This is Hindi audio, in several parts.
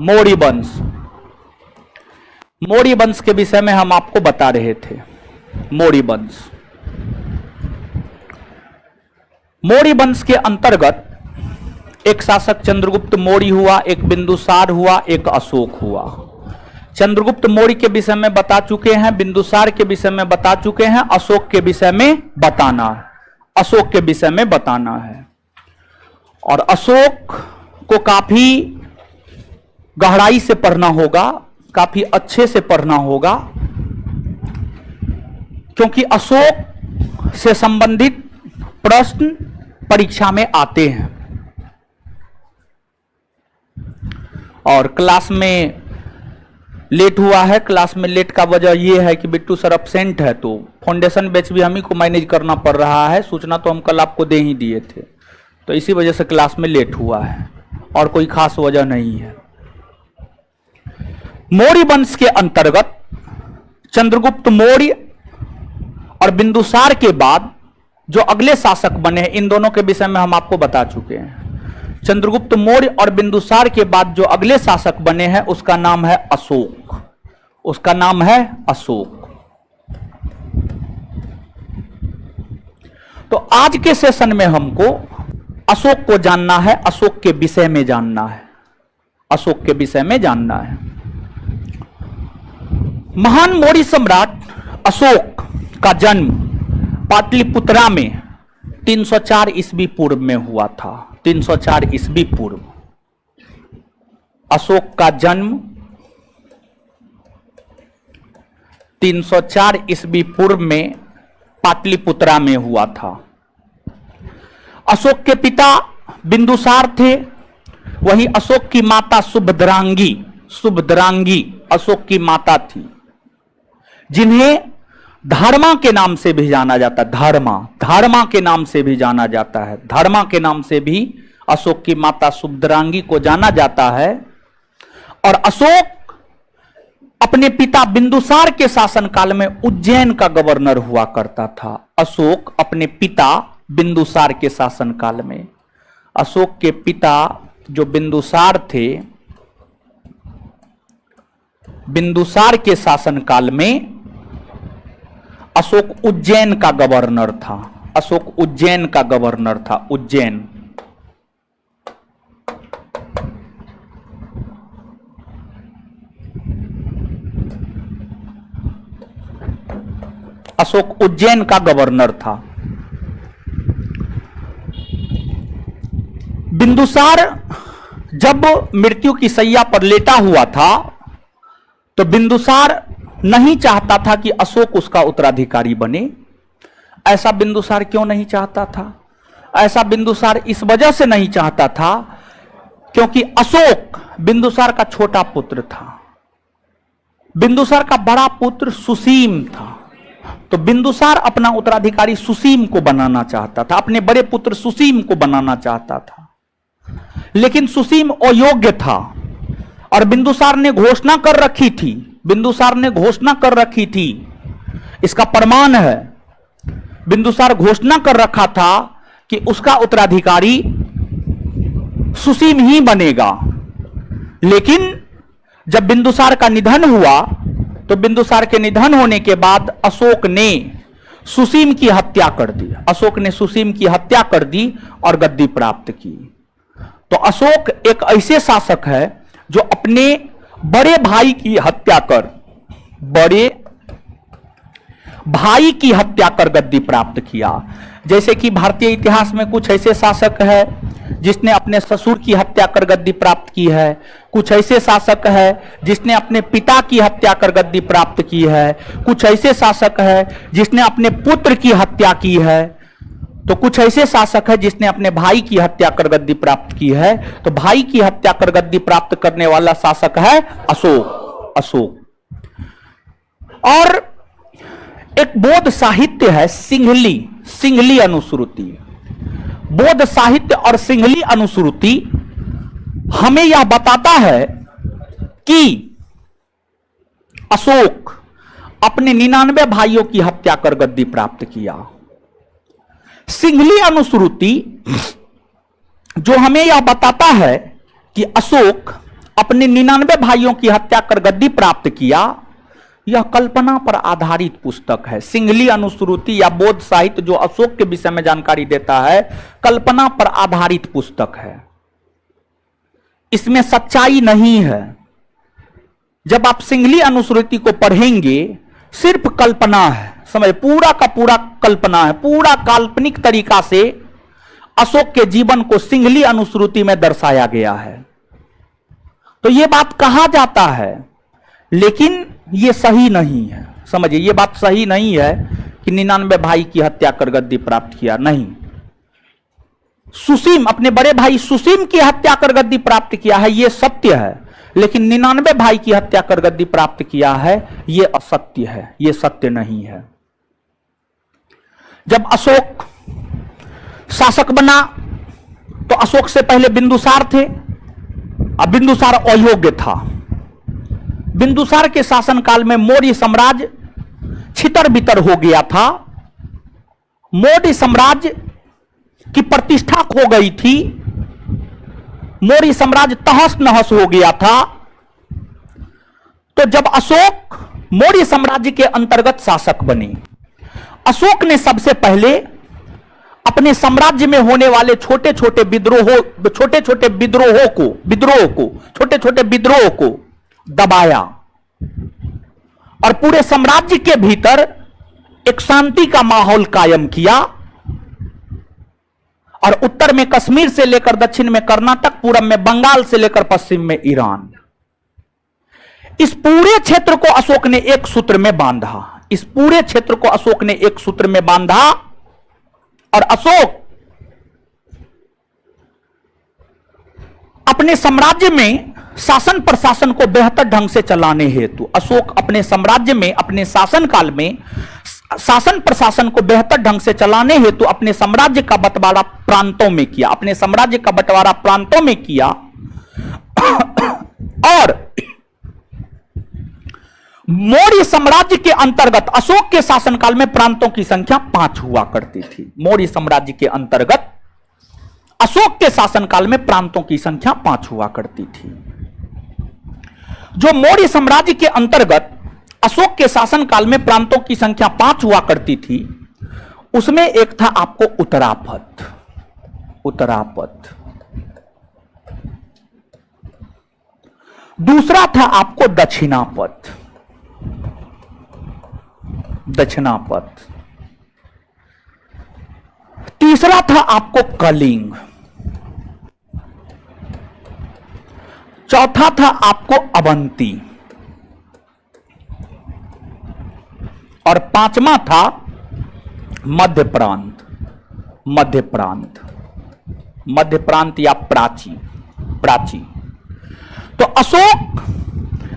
मौर्य वंश। मौर्य वंश के विषय में हम आपको बता रहे थे। मौर्य वंश, मौर्य वंश के अंतर्गत एक शासक चंद्रगुप्त मौर्य हुआ, एक बिंदुसार हुआ, एक अशोक हुआ। चंद्रगुप्त मौर्य के विषय में बता चुके हैं, बिंदुसार के विषय में बता चुके हैं, अशोक के विषय में बताना है। अशोक के विषय में बताना है। और अशोक को काफी गहराई से पढ़ना होगा, काफी अच्छे से पढ़ना होगा, क्योंकि अशोक से संबंधित प्रश्न परीक्षा में आते हैं। और क्लास में लेट हुआ है। क्लास में लेट का वजह यह है कि बिट्टू सर एब्सेंट है, तो फाउंडेशन बैच भी हम ही को मैनेज करना पड़ रहा है। सूचना तो हम कल आपको दे ही दिए थे, तो इसी वजह से क्लास में लेट हुआ है, और कोई खास वजह नहीं है। मौर्य वंश के अंतर्गत चंद्रगुप्त मौर्य और बिंदुसार के बाद जो अगले शासक बने हैं, इन दोनों के विषय में हम आपको बता चुके हैं। चंद्रगुप्त मौर्य और बिंदुसार के बाद जो अगले शासक बने हैं उसका नाम है अशोक। उसका नाम है अशोक। तो आज के सेशन में हमको अशोक को जानना है, अशोक के विषय में जानना है, अशोक के विषय में जानना है। महान मौर्य सम्राट अशोक का जन्म पाटलिपुत्रा में 304 ईस्वी पूर्व में हुआ था। 304 ईस्वी पूर्व अशोक का जन्म 304 ईस्वी पूर्व में पाटलिपुत्रा में हुआ था। अशोक के पिता बिंदुसार थे, वहीं अशोक की माता सुभद्रांगी अशोक की माता थी, जिन्हें धर्मा के नाम से भी जाना जाता है। धर्मा के नाम से भी जाना जाता है। धर्मा के नाम से भी अशोक की माता सुभद्रांगी को जाना जाता है। और अशोक अपने पिता बिंदुसार के शासनकाल में उज्जैन का गवर्नर हुआ करता था। अशोक अपने पिता बिंदुसार के शासनकाल में, अशोक के पिता जो बिंदुसार थे, बिंदुसार के शासनकाल में अशोक उज्जैन का गवर्नर था। अशोक उज्जैन का गवर्नर था। उज्जैन, अशोक उज्जैन का गवर्नर था। बिंदुसार जब मृत्यु की शैया पर लेटा हुआ था, तो बिंदुसार नहीं चाहता था कि अशोक उसका उत्तराधिकारी बने। ऐसा बिंदुसार क्यों नहीं चाहता था? ऐसा बिंदुसार इस वजह से नहीं चाहता था क्योंकि अशोक बिंदुसार का छोटा पुत्र था। बिंदुसार का बड़ा पुत्र सुसीम था, तो बिंदुसार अपना उत्तराधिकारी सुसीम को बनाना चाहता था, अपने बड़े पुत्र सुसीम को बनाना चाहता था। लेकिन सुसीम अयोग्य था, और बिंदुसार ने घोषणा कर रखी थी, बिंदुसार ने घोषणा कर रखी थी, इसका प्रमाण है, बिंदुसार घोषणा कर रखा था कि उसका उत्तराधिकारी सुसीम ही बनेगा। लेकिन जब बिंदुसार का निधन हुआ, तो बिंदुसार के निधन होने के बाद अशोक ने सुसीम की हत्या कर दी। अशोक ने सुसीम की हत्या कर दी और गद्दी प्राप्त की। तो अशोक एक ऐसे शासक है जो अपने बड़े भाई की हत्या कर, बड़े भाई की हत्या कर गद्दी प्राप्त किया। जैसे कि भारतीय इतिहास में कुछ ऐसे शासक है जिसने अपने ससुर की हत्या कर गद्दी प्राप्त की है, कुछ ऐसे शासक है जिसने अपने पिता की हत्या कर गद्दी प्राप्त की है, कुछ ऐसे शासक है जिसने अपने पुत्र की हत्या की है, तो कुछ ऐसे शासक है जिसने अपने भाई की हत्या कर गद्दी प्राप्त की है। तो भाई की हत्या कर गद्दी प्राप्त करने वाला शासक है अशोक। और एक बौद्ध साहित्य है सिंहली अनुश्रुति। बौद्ध साहित्य और सिंहली अनुश्रुति हमें यह बताता है कि अशोक अपने 99 भाइयों की हत्या कर गद्दी प्राप्त किया। सिंहली अनुश्रुति जो हमें यह बताता है कि अशोक अपने 99 भाइयों की हत्या कर गद्दी प्राप्त किया। यह कल्पना पर आधारित पुस्तक है। सिंघली अनुश्रुति या बौद्ध साहित्य जो अशोक के विषय में जानकारी देता है, कल्पना पर आधारित पुस्तक है। इसमें सच्चाई नहीं है। जब आप सिंघली अनुश्रुति को पढ़ेंगे, सिर्फ कल्पना है, समझ, पूरा का पूरा कल्पना है। पूरा काल्पनिक तरीका से अशोक के जीवन को सिंघली अनुश्रुति में दर्शाया गया है। तो यह बात कहा जाता है, लेकिन यह सही नहीं है। समझिए, यह बात सही नहीं है कि 99 भाई की हत्या कर गद्दी प्राप्त किया। नहीं, सुसीम, अपने बड़े भाई सुसीम की हत्या कर गद्दी प्राप्त किया है, यह सत्य है। लेकिन 99 भाई की हत्या कर गद्दी प्राप्त किया है, यह असत्य है, यह सत्य नहीं है। जब अशोक शासक बना तो अशोक से पहले बिंदुसार थे। अब बिंदुसार अयोग्य था। बिंदुसार के शासनकाल में मौर्य साम्राज्य छितर बितर हो गया था। मौर्य साम्राज्य की प्रतिष्ठा खो गई थी। मौर्य साम्राज्य तहस नहस हो गया था। तो जब अशोक मौर्य साम्राज्य के अंतर्गत शासक बने, अशोक ने सबसे पहले अपने साम्राज्य में होने वाले छोटे छोटे विद्रोह को दबाया और पूरे साम्राज्य के भीतर एक शांति का माहौल कायम किया। और उत्तर में कश्मीर से लेकर दक्षिण में कर्नाटक, पूरब में बंगाल से लेकर पश्चिम में ईरान, इस पूरे क्षेत्र को अशोक ने एक सूत्र में बांधा। इस पूरे क्षेत्र को अशोक ने एक सूत्र में बांधा और अशोक अपने साम्राज्य में शासन प्रशासन को बेहतर ढंग से चलाने हेतु, अशोक अपने साम्राज्य में अपने शासन काल में शासन प्रशासन को बेहतर ढंग से चलाने हेतु अपने साम्राज्य का बंटवारा प्रांतों में किया। अपने साम्राज्य का बंटवारा प्रांतों में किया और मौर्य साम्राज्य के अंतर्गत अशोक के शासनकाल में प्रांतों की संख्या 5 हुआ करती थी। मौर्य साम्राज्य के अंतर्गत अशोक के शासनकाल में प्रांतों की संख्या 5 हुआ करती थी। जो मौर्य साम्राज्य के अंतर्गत अशोक के शासनकाल में प्रांतों की संख्या 5 हुआ करती थी, उसमें एक था आपको उत्तरापथ। उत्तरापथ दूसरा था आपको दक्षिणापथ। दक्षिणापथ तीसरा था आपको कलिंग। चौथा था आपको अवंती और पांचवा था मध्य प्रांत। मध्य प्रांत, मध्य प्रांत या प्राची। प्राची तो अशोक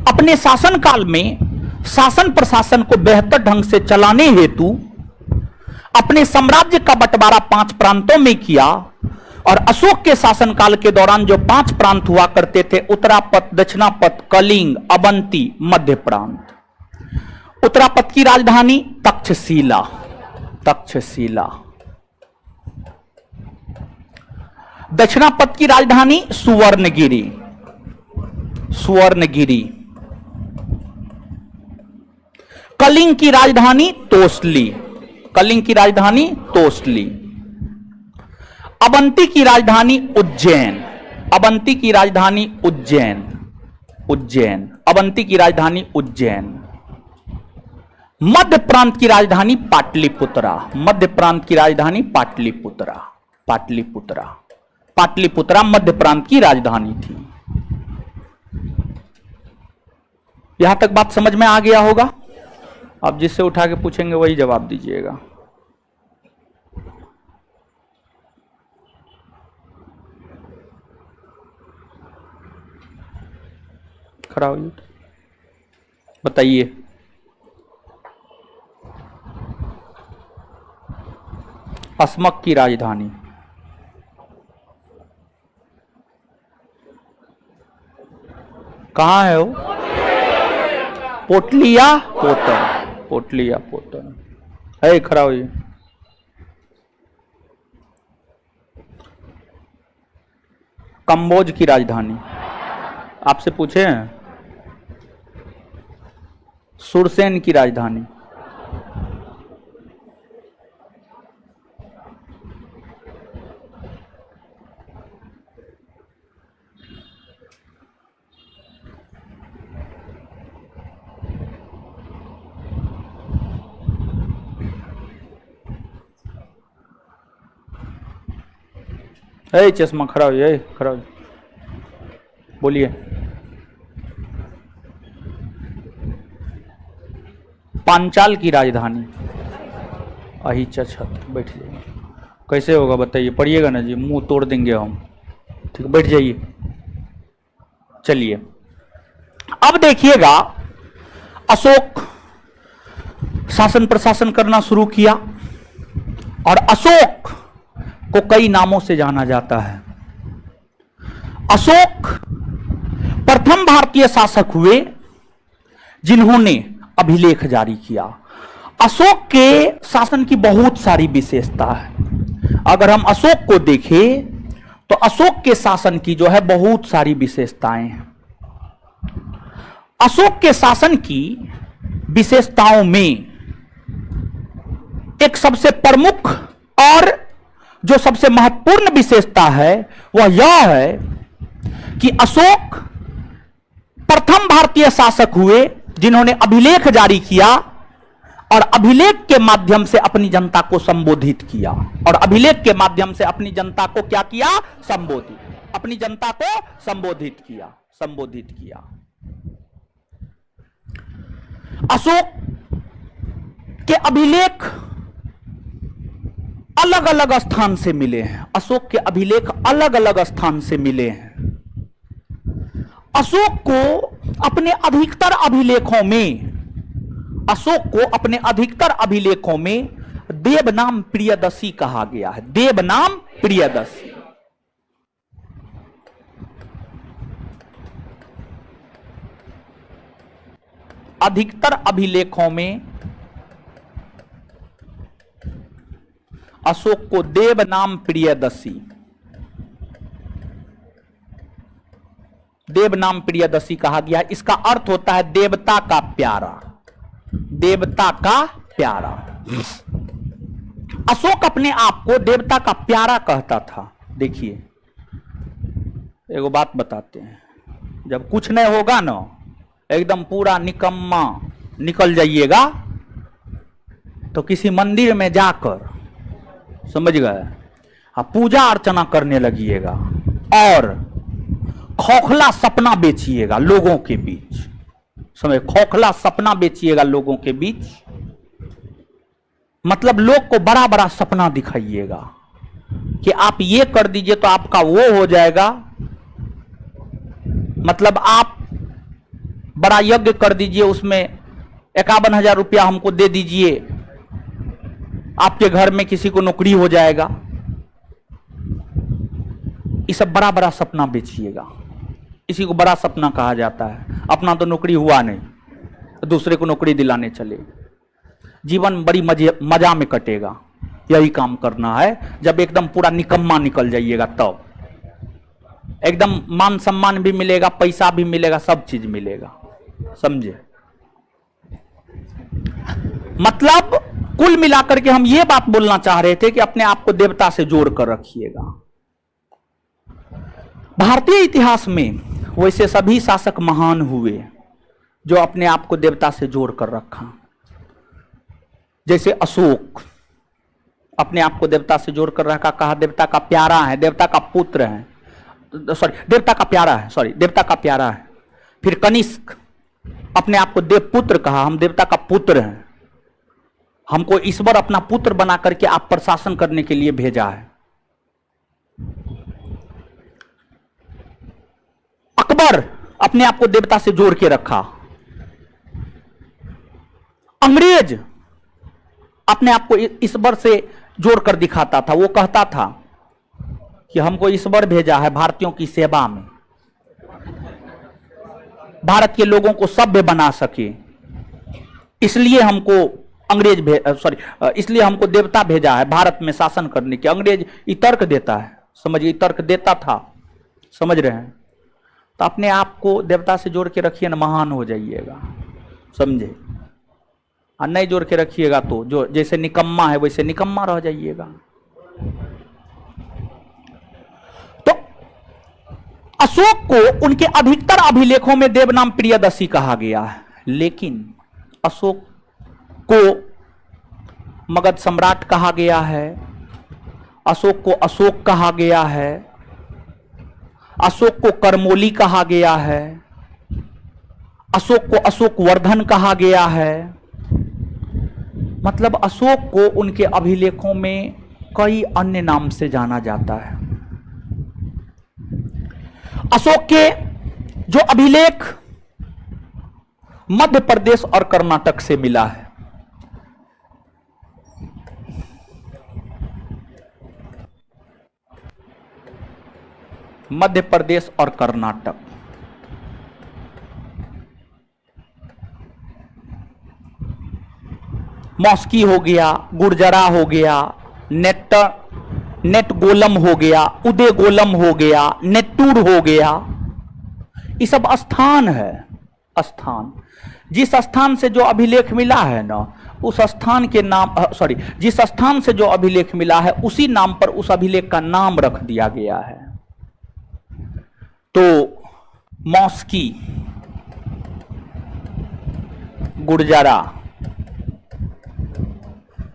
अपने शासनकाल में शासन प्रशासन को बेहतर ढंग से चलाने हेतु अपने साम्राज्य का बंटवारा 5 प्रांतों में किया। और अशोक के शासनकाल के दौरान जो 5 प्रांत हुआ करते थे, उत्तरापथ, दक्षिणापथ, कलिंग, अवंती, मध्य प्रांत। उत्तरापथ की राजधानी तक्षशिला। तक्षशिला। दक्षिणापथ की राजधानी सुवर्णगिरी। सुवर्णगिरी। कलिंग की राजधानी तोसली। कलिंग की राजधानी तोसली। अवंती की राजधानी उज्जैन। अवंती की राजधानी उज्जैन। उज्जैन। अवंती की राजधानी उज्जैन। मध्य प्रांत की राजधानी पाटलिपुत्रा। मध्य प्रांत की राजधानी पाटलिपुत्रा। पाटलिपुत्रा। पाटलिपुत्रा मध्य प्रांत की राजधानी थी। यहां तक बात समझ में आ गया होगा। अब जिससे उठा के पूछेंगे वही जवाब दीजिएगा। खड़ा होइए, बताइए। अस्मक की राजधानी। कहां है वो? पोटलिया पोतन। पोटलिया पोतन है। खड़ा होइए। कंबोज की राजधानी। आपसे पूछे हैं? सुरसेन की राजधानी। चश्मा खड़ा हो जाए, खड़ा हो, बोलिए। पांचाल की राजधानी। अहिच्छत्र। बैठ जाइए। कैसे होगा बताइए, पढ़िएगा ना जी, मुंह तोड़ देंगे हम। ठीक है, बैठ जाइए। चलिए अब देखिएगा, अशोक शासन प्रशासन करना शुरू किया और अशोक को कई नामों से जाना जाता है। अशोक प्रथम भारतीय शासक हुए जिन्होंने अभिलेख जारी किया। अशोक के शासन की बहुत सारी विशेषता है। अगर हम अशोक को देखें तो अशोक के शासन की जो है बहुत सारी विशेषताएं हैं। अशोक के शासन की विशेषताओं में एक सबसे प्रमुख और जो सबसे महत्वपूर्ण विशेषता है वह यह है कि अशोक प्रथम भारतीय शासक हुए जिन्होंने अभिलेख जारी किया और अभिलेख के माध्यम से अपनी जनता को संबोधित किया। और अभिलेख के माध्यम से अपनी जनता को क्या किया? संबोधित। अपनी जनता को संबोधित किया। अशोक के अभिलेख अलग अलग स्थान से मिले हैं। अशोक के अभिलेख अलग अलग स्थान से मिले हैं। अशोक को अपने अधिकतर अभिलेखों में देवनाम प्रियदर्शी कहा गया है। देवनाम प्रियदर्शी। अधिकतर अभिलेखों में अशोक को देवनाम प्रियदर्शी कहा गया। इसका अर्थ होता है देवता का प्यारा। देवता का प्यारा। अशोक अपने आप को देवता का प्यारा कहता था। देखिए एगो बात बताते हैं, जब कुछ नहीं होगा ना, एकदम पूरा निकम्मा निकल जाइएगा तो किसी मंदिर में जाकर, समझ गए, पूजा अर्चना करने लगिएगा और खोखला सपना बेचिएगा लोगों के बीच। समझ, खोखला सपना बेचिएगा लोगों के बीच, मतलब लोग को बड़ा बड़ा सपना दिखाइएगा कि आप ये कर दीजिए तो आपका वो हो जाएगा। मतलब आप बड़ा यज्ञ कर दीजिए, उसमें 51,000 रुपया हमको दे दीजिए, आपके घर में किसी को नौकरी हो जाएगा। ये सब बड़ा बड़ा सपना बेचिएगा। इसी को बड़ा सपना कहा जाता है। अपना तो नौकरी हुआ नहीं, दूसरे को नौकरी दिलाने चले, जीवन बड़ी मजा में कटेगा। यही काम करना है। जब एकदम पूरा निकम्मा निकल जाइएगा तब एकदम मान सम्मान भी मिलेगा, पैसा भी मिलेगा, सब चीज मिलेगा। समझे? मतलब कुल मिलाकर के हम ये बात बोलना चाह रहे थे कि अपने आप को देवता से जोड़ कर रखिएगा। भारतीय इतिहास में वैसे सभी शासक महान हुए जो अपने आप को देवता से जोड़ कर रखा। जैसे अशोक अपने आप को देवता से जोड़ कर रखा, कहा देवता का प्यारा है, देवता का पुत्र है, देवता का प्यारा है। फिर कनिष्क अपने आप को देवपुत्र कहा, हम देवता का पुत्र हैं, हमको ईश्वर अपना पुत्र बना करके आप पर शासन करने के लिए भेजा है। अकबर अपने आप को देवता से जोड़ के रखा। अंग्रेज अपने आप को ईश्वर से जोड़कर दिखाता था। वो कहता था कि हमको ईश्वर भेजा है भारतीयों की सेवा में, भारत के लोगों को सभ्य बना सके, इसलिए हमको इसलिए हमको देवता भेजा है भारत में शासन करने के। अंग्रेज तर्क देता है, समझिए, तर्क देता था। समझ रहे हैं? तो अपने आप को देवता से जोड़ के रखिए ना, महान हो जाइएगा, समझे। और नहीं जोड़ के रखिएगा तो जो जैसे निकम्मा है वैसे निकम्मा रह जाइएगा। तो अशोक को उनके अधिकतर अभिलेखों में देवनाम प्रियदर्शी कहा गया है, लेकिन अशोक को मगध सम्राट कहा गया है, अशोक को अशोक कहा गया है, अशोक को करमोली कहा गया है, अशोक को अशोक वर्धन कहा गया है। मतलब अशोक को उनके अभिलेखों में कई अन्य नाम से जाना जाता है। अशोक के जो अभिलेख मध्य प्रदेश और कर्नाटक से मिला है, मध्य प्रदेश और कर्नाटक। मौस्की हो गया, गुर्जरा हो गया, नेटगोलम हो गया, उदयगोलम हो गया, नेट्टूर हो गया, ये सब स्थान है। स्थान, जिस स्थान से जो अभिलेख मिला है ना, उस स्थान के नाम, सॉरी, जिस स्थान से जो अभिलेख मिला है उसी नाम पर उस अभिलेख का नाम रख दिया गया है। तो मौस्की, गुर्जरा,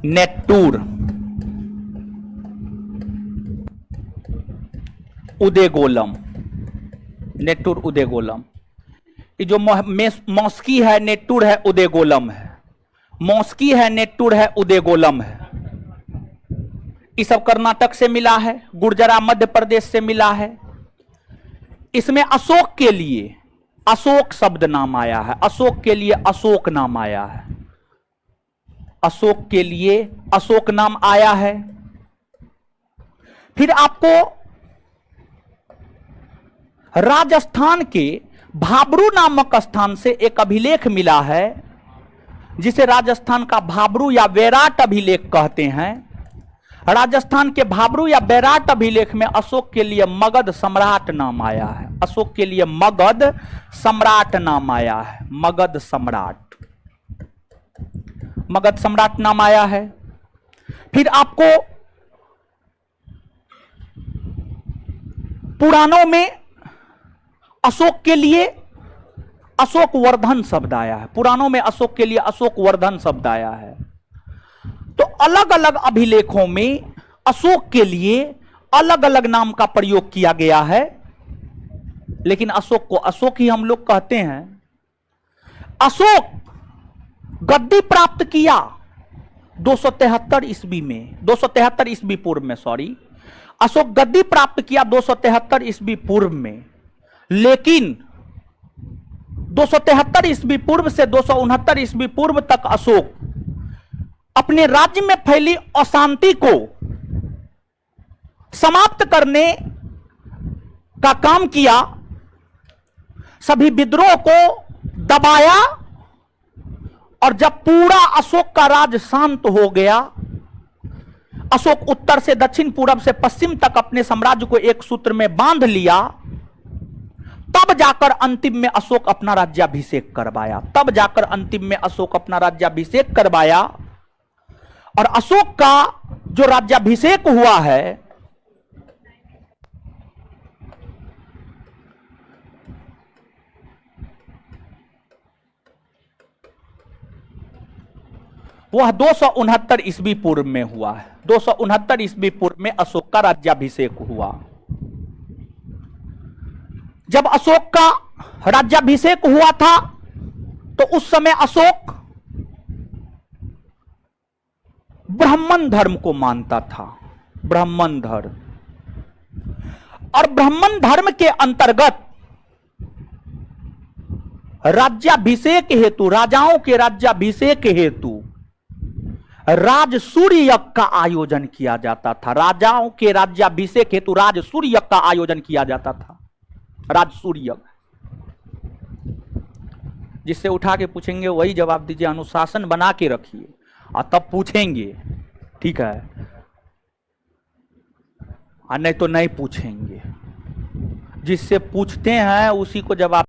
नेट्टूर, उदयगोलम, नेट्टूर उदयगोलम, ये जो मौस्की है, नेट्टूर है, उदयगोलम है, मौस्की है, नेट्टूर है, उदयगोलम है, ये सब कर्नाटक से मिला है। गुर्जरा मध्य प्रदेश से मिला है। इसमें अशोक के लिए अशोक शब्द नाम आया है, अशोक के लिए अशोक नाम आया है, अशोक के लिए अशोक नाम आया है। फिर आपको राजस्थान के भाबरू नामक स्थान से एक अभिलेख मिला है, जिसे राजस्थान का भाबरू या वैराट अभिलेख कहते हैं। राजस्थान के भाबरू या बैराट अभिलेख में अशोक के लिए मगध सम्राट नाम आया है, अशोक के लिए मगध सम्राट नाम आया है, मगध सम्राट, मगध सम्राट नाम आया है। फिर आपको पुराणों में अशोक के लिए अशोक वर्धन शब्द आया है, पुराणों में अशोक के लिए अशोक वर्धन शब्द आया है। तो अलग अलग अभिलेखों में अशोक के लिए अलग अलग नाम का प्रयोग किया गया है, लेकिन अशोक को अशोक ही हम लोग कहते हैं। अशोक गद्दी प्राप्त किया 273 ईस्वी में, 273 ईस्वी पूर्व में, सॉरी, अशोक गद्दी प्राप्त किया 273 ईस्वी पूर्व में, लेकिन 273 ईस्वी पूर्व से 269 ईस्वी पूर्व तक अशोक अपने राज्य में फैली अशांति को समाप्त करने का काम किया, सभी विद्रोह को दबाया, और जब पूरा अशोक का राज शांत हो गया, अशोक उत्तर से दक्षिण, पूरब से पश्चिम तक अपने साम्राज्य को एक सूत्र में बांध लिया, तब जाकर अंतिम में अशोक अपना राज्याभिषेक करवाया, तब जाकर अंतिम में अशोक अपना राज्याभिषेक करवाया। और अशोक का जो राज्याभिषेक हुआ है, वह 269 ईस्वी पूर्व में हुआ है। 269 ईस्वी पूर्व में अशोक का राज्याभिषेक हुआ। जब अशोक का राज्याभिषेक हुआ था तो उस समय अशोक ब्राह्मण धर्म को मानता था, ब्राह्मण धर्म। और ब्राह्मण धर्म के अंतर्गत राज्याभिषेक हेतु, राजाओं के राज्याभिषेक हेतु राज सूर्य यज्ञ का आयोजन किया जाता था। राजाओं के राज्याभिषेक हेतु राज सूर्य यज्ञ का आयोजन किया जाता था, राज सूर्य यज्ञ। जिससे उठा के पूछेंगे वही जवाब दीजिए, अनुशासन बना के रखिए और तब पूछेंगे, ठीक है, और नहीं तो नहीं पूछेंगे। जिससे पूछते हैं उसी को जवाब।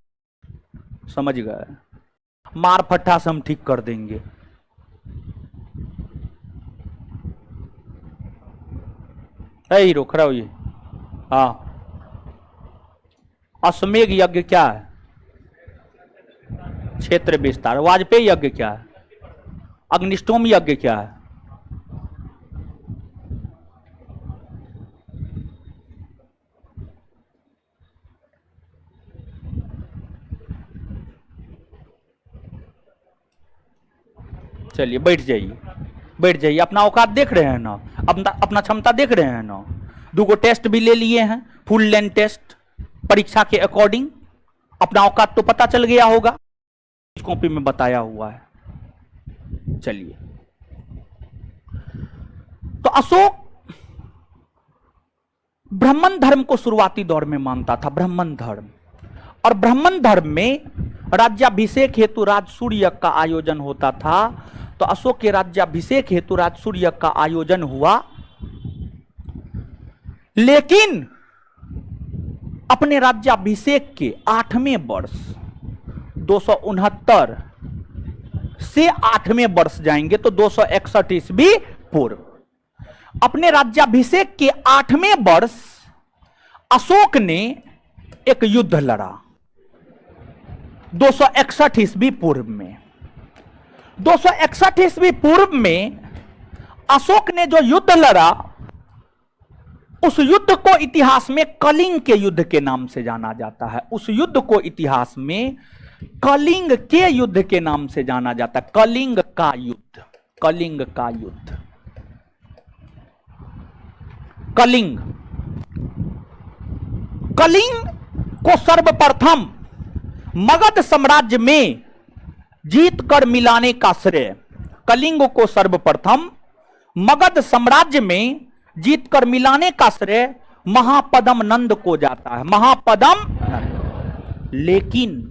समझ गए? मार फट्टा से हम ठीक कर देंगे। हीरो खड़ा हुई। हाँ, अश्वमेघ यज्ञ क्या है? क्षेत्र विस्तार। वाजपेयी यज्ञ क्या है? अग्निष्टोम यज्ञ क्या है? चलिए बैठ जाइए, बैठ जाइए। अपना औकात देख रहे हैं ना, अपना क्षमता देख रहे हैं ना। 2 टेस्ट भी ले लिए हैं, फुल लेंथ टेस्ट परीक्षा के अकॉर्डिंग। अपना औकात तो पता चल गया होगा, इस कॉपी में बताया हुआ है। चलिए, तो अशोक ब्राह्मण धर्म को शुरुआती दौर में मानता था, ब्राह्मण धर्म। और ब्राह्मण धर्म में राज्याभिषेक हेतु राजसूय यज्ञ का आयोजन होता था। तो अशोक के राज्याभिषेक हेतु राजसूय यज्ञ का आयोजन हुआ, लेकिन अपने राज्याभिषेक के 8वें वर्ष 269 से 8वें वर्ष जाएंगे तो 261 ईस्वी पूर्व, अपने राज्याभिषेक के 8वें वर्ष अशोक ने एक युद्ध लड़ा 261 ईस्वी पूर्व में। 261 ईस्वी पूर्व में अशोक ने जो युद्ध लड़ा, उस युद्ध को इतिहास में कलिंग के युद्ध के नाम से जाना जाता है। उस युद्ध को इतिहास में कलिंग के युद्ध के नाम से जाना जाता है। कलिंग का युद्ध, कलिंग का युद्ध। कलिंग, कलिंग को सर्वप्रथम मगध साम्राज्य में जीत कर मिलाने का श्रेय, कलिंग को सर्वप्रथम मगध साम्राज्य में जीत कर मिलाने का श्रेय महापद्म नंद को जाता है, महापद्म नंद। लेकिन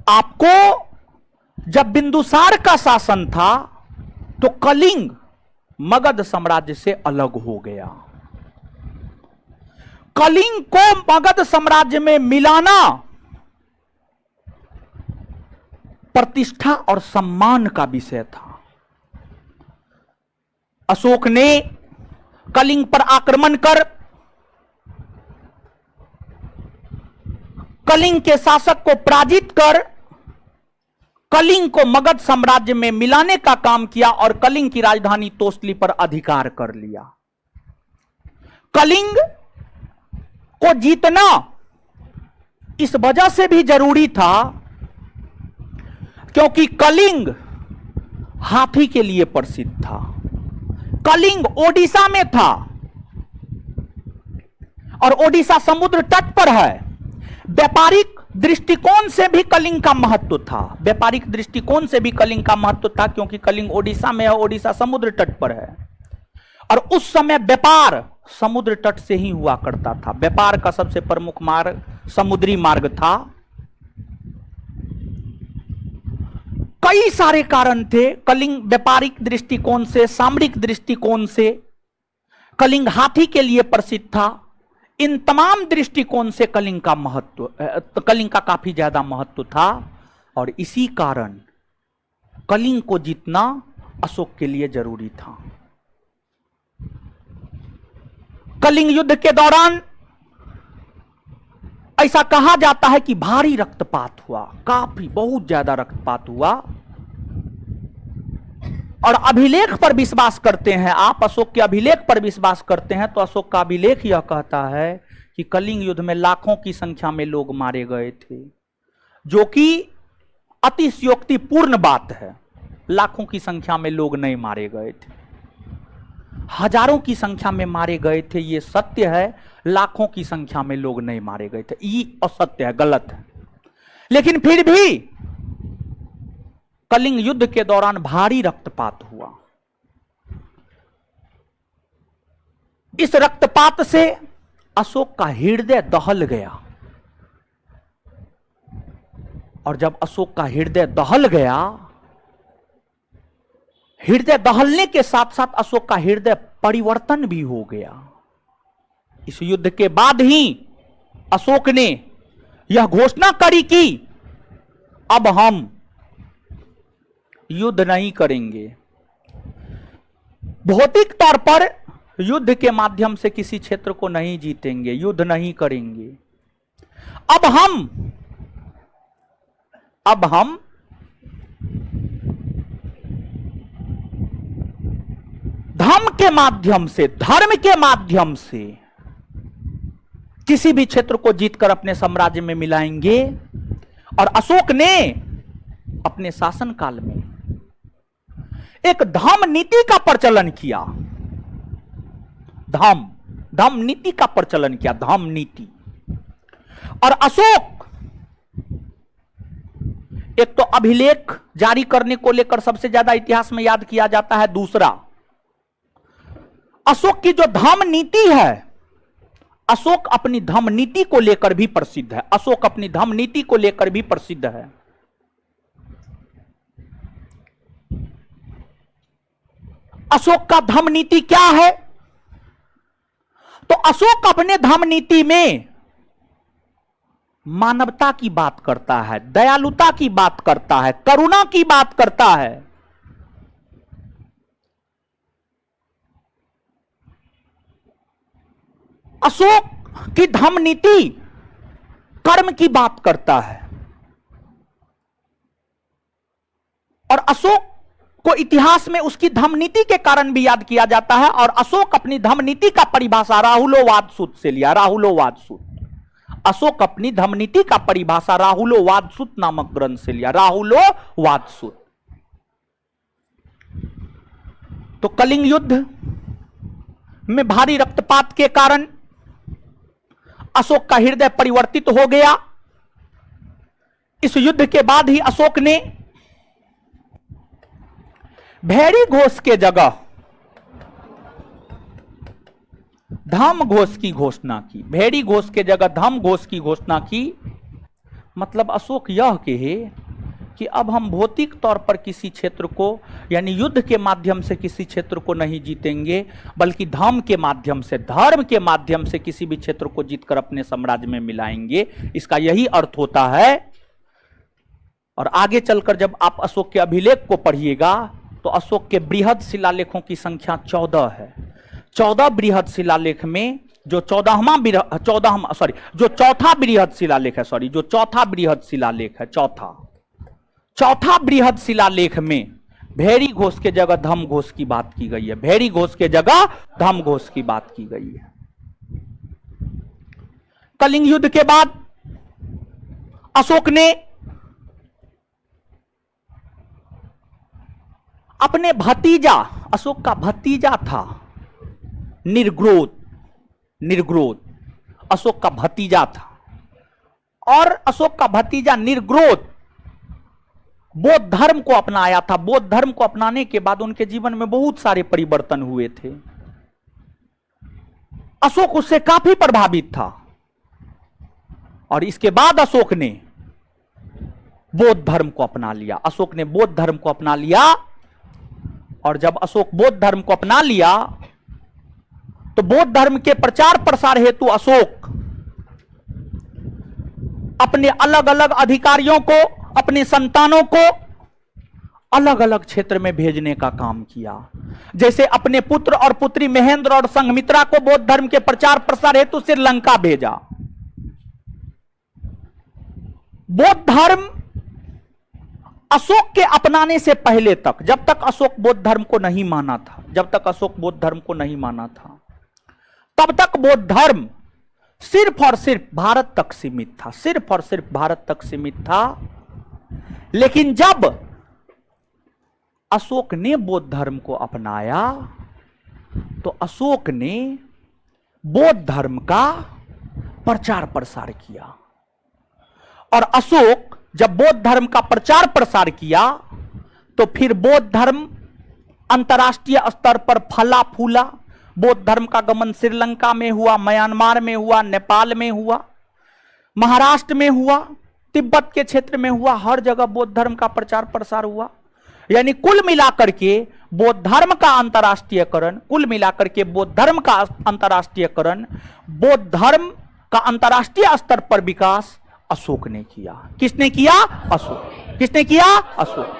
आपको जब बिंदुसार का शासन था तो कलिंग मगध साम्राज्य से अलग हो गया। कलिंग को मगध साम्राज्य में मिलाना प्रतिष्ठा और सम्मान का विषय था। अशोक ने कलिंग पर आक्रमण कर कलिंग के शासक को पराजित कर कलिंग को मगध साम्राज्य में मिलाने का काम किया और कलिंग की राजधानी तोसली पर अधिकार कर लिया। कलिंग को जीतना इस वजह से भी जरूरी था क्योंकि कलिंग हाथी के लिए प्रसिद्ध था। कलिंग ओडिशा में था और ओडिशा समुद्र तट पर है। व्यापारिक दृष्टिकोण से भी कलिंग का महत्व था, व्यापारिक दृष्टिकोण से भी कलिंग का महत्व था क्योंकि कलिंग ओडिशा में है, ओडिशा समुद्र तट पर है। और उस समय व्यापार समुद्र तट से ही हुआ करता था। व्यापार का सबसे प्रमुख मार्ग समुद्री मार्ग था। कई सारे कारण थे। कलिंग व्यापारिक दृष्टिकोण से, सामरिक दृष्टिकोण से कलिंग हाथी के लिए प्रसिद्ध था। इन तमाम दृष्टिकोण से कलिंग का महत्व, कलिंग का काफी ज्यादा महत्व था और इसी कारण कलिंग को जीतना अशोक के लिए जरूरी था। कलिंग युद्ध के दौरान ऐसा कहा जाता है कि भारी रक्तपात हुआ, काफी बहुत ज्यादा रक्तपात हुआ। और अभिलेख पर विश्वास करते हैं आप, अशोक के अभिलेख पर विश्वास करते हैं तो अशोक का अभिलेख यह कहता है कि कलिंग युद्ध में लाखों की संख्या में लोग मारे गए थे, जो कि अतिशयोक्तिपूर्ण बात है। लाखों की संख्या में लोग नहीं मारे गए थे, हजारों की संख्या में मारे गए थे, ये सत्य है। लाखों की संख्या में लोग नहीं मारे गए थे, ये असत्य है, गलत है। लेकिन फिर भी कलिंग युद्ध के दौरान भारी रक्तपात हुआ। इस रक्तपात से अशोक का हृदय दहल गया और जब अशोक का हृदय दहल गया, हृदय दहलने के साथ साथ अशोक का हृदय परिवर्तन भी हो गया। इस युद्ध के बाद ही अशोक ने यह घोषणा करी कि अब हम युद्ध नहीं करेंगे, भौतिक तौर पर युद्ध के माध्यम से किसी क्षेत्र को नहीं जीतेंगे, युद्ध नहीं करेंगे। अब हम धर्म के माध्यम से, धर्म के माध्यम से किसी भी क्षेत्र को जीतकर अपने साम्राज्य में मिलाएंगे। और अशोक ने अपने शासनकाल में एक धम्म नीति का प्रचलन किया, धम्म नीति का प्रचलन किया, धम्म नीति। और अशोक एक तो अभिलेख जारी करने को लेकर सबसे ज्यादा इतिहास में याद किया जाता है। दूसरा, अशोक की जो धम्म नीति है, अशोक अपनी धम्म नीति को लेकर भी प्रसिद्ध है, अशोक अपनी धम्म नीति को लेकर भी प्रसिद्ध है। अशोक का धम्म नीति क्या है? तो अशोक अपने धम्म नीति में मानवता की बात करता है, दयालुता की बात करता है, करुणा की बात करता है। अशोक की धम्म नीति कर्म की बात करता है। और अशोक को इतिहास में उसकी धम्म नीति के कारण भी याद किया जाता है। और अशोक अपनी धम्म नीति का परिभाषा राहुलोवाद सूत्र से लिया, राहुलोवाद सूत्र। अशोक अपनी धम्म नीति का परिभाषा राहुलोवाद सूत्र नामक ग्रंथ से लिया, राहुलोवाद सूत्र। तो कलिंग युद्ध में भारी रक्तपात के कारण अशोक का हृदय परिवर्तित हो गया। इस युद्ध के बाद ही अशोक ने भैरी घोष के जगह धम्म घोष की घोषणा की, भैरी घोष के जगह धम्म घोष की घोषणा की। मतलब अशोक यह कहे कि अब हम भौतिक तौर पर किसी क्षेत्र को, यानी युद्ध के माध्यम से किसी क्षेत्र को नहीं जीतेंगे, बल्कि धम्म के माध्यम से, धर्म के माध्यम से किसी भी क्षेत्र को जीतकर अपने साम्राज्य में मिलाएंगे। इसका यही अर्थ होता है। और आगे चलकर जब आप अशोक के अभिलेख को पढ़िएगा तो अशोक के बृहद शिलालेखों की संख्या 14 है। 14 बृहद शिलालेख में जो चौथा बृहद शिलालेख है, जो चौथा बृहद शिलालेख है, चौथा बृहद शिलालेख में भैरी घोष के जगह धम्म घोष की बात की गई है, भैरी घोष के जगह धम्म घोष की बात की गई है। कलिंग युद्ध के बाद अशोक ने अपने भतीजा, अशोक का भतीजा था निर्ग्रोध, अशोक का भतीजा था। और अशोक का भतीजा निर्ग्रोध बौद्ध धर्म को अपनाया था। बौद्ध धर्म को अपनाने के बाद उनके जीवन में बहुत सारे परिवर्तन हुए थे। अशोक उससे काफी प्रभावित था। और इसके बाद अशोक ने बौद्ध धर्म को अपना लिया, अशोक ने बौद्ध धर्म को अपना लिया। और जब अशोक बौद्ध धर्म को अपना लिया तो बौद्ध धर्म के प्रचार प्रसार हेतु अशोक अपने अलग अलग अधिकारियों को, अपने संतानों को अलग अलग क्षेत्र में भेजने का काम किया। जैसे अपने पुत्र और पुत्री महेंद्र और संघमित्रा को बौद्ध धर्म के प्रचार प्रसार हेतु श्रीलंका भेजा। बौद्ध धर्म अशोक के अपनाने से पहले तक, जब तक अशोक बौद्ध धर्म को नहीं माना था, जब तक अशोक बौद्ध धर्म को नहीं माना था, तब तक बौद्ध धर्म सिर्फ और सिर्फ भारत तक सीमित था, सिर्फ और सिर्फ भारत तक सीमित था। लेकिन जब अशोक ने बौद्ध धर्म को अपनाया तो अशोक ने बौद्ध धर्म का प्रचार प्रसार किया। और अशोक जब बौद्ध धर्म का प्रचार प्रसार किया तो फिर बौद्ध धर्म अंतर्राष्ट्रीय स्तर पर फला फूला। बौद्ध धर्म का गमन श्रीलंका में हुआ, म्यांमार में हुआ, नेपाल में हुआ, महाराष्ट्र में हुआ, तिब्बत के क्षेत्र में हुआ, हर जगह बौद्ध धर्म का प्रचार प्रसार हुआ। यानी कुल मिलाकर के बौद्ध धर्म का अंतर्राष्ट्रीयकरण, कुल मिलाकर के बौद्ध धर्म का अंतर्राष्ट्रीयकरण बौद्ध धर्म का अंतरराष्ट्रीय स्तर पर विकास अशोक ने किया। किसने किया? अशोक। किसने किया? अशोक।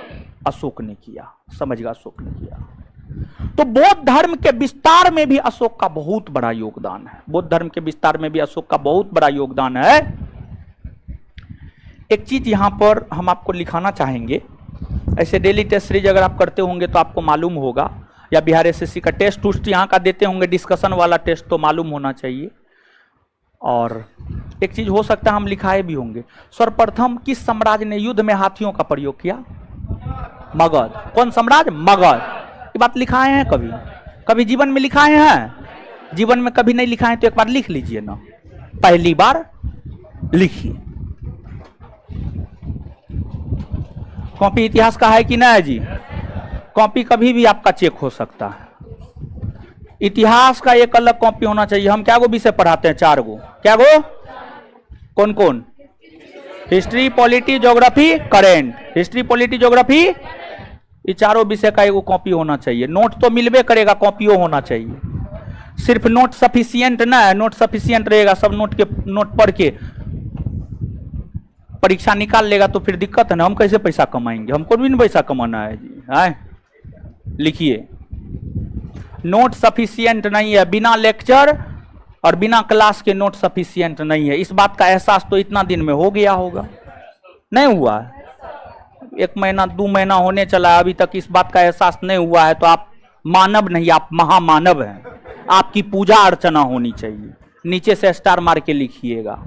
अशोक ने किया। समझिएगा, अशोक ने किया। तो बौद्ध धर्म के विस्तार में भी अशोक का बहुत बड़ा योगदान है। बौद्ध धर्म के विस्तार में भी अशोक का बहुत बड़ा योगदान है। एक चीज यहां पर हम आपको लिखाना चाहेंगे, ऐसे डेली टेस्ट सीरीज अगर आप करते होंगे तो आपको मालूम होगा, या बिहार एसएससी का टेस्ट टूस्ट यहाँ का देते होंगे, डिस्कशन वाला टेस्ट, तो मालूम होना चाहिए। और एक चीज हो सकता है हम लिखाए भी होंगे, सर्वप्रथम किस साम्राज्य ने युद्ध में हाथियों का प्रयोग किया? मगध। कौन साम्राज्य? मगध। ये बात लिखाए हैं कभी? कभी जीवन में लिखाए हैं? जीवन में कभी नहीं लिखाए तो एक बार लिख लीजिए ना, पहली बार लिखिए। कॉपी इतिहास का है कि नहीं है जी? कॉपी कभी भी आपका चेक हो सकता है। इतिहास का एक अलग कॉपी होना चाहिए। हम क्या गो विषय पढ़ाते हैं? 4 गो। क्या गो? कौन कौन? History, polity, geography, current. History, polity, geography, ये चारों विषय का एगो कॉपी होना चाहिए। नोट तो मिलबे करेगा, कॉपियो होना चाहिए। सिर्फ नोट सफिशियंट ना है, नोट सफिशियंट रहेगा, सब नोट पढ़ के परीक्षा निकाल लेगा तो फिर दिक्कत है ना। हम कैसे पैसा कमाएंगे? हमको भी नहीं पैसा कमाना है जी। है, लिखिए, नोट सफिशियंट नहीं है। बिना लेक्चर और बिना क्लास के नोट सफिशियंट नहीं है। इस बात का एहसास तो इतना दिन में हो गया होगा, नहीं हुआ है? 1 महीना 2 महीना होने चला, अभी तक इस बात का एहसास नहीं हुआ है तो आप मानव नहीं, आप महामानव हैं। आपकी पूजा अर्चना होनी चाहिए। नीचे से स्टार मार के लिखिएगा।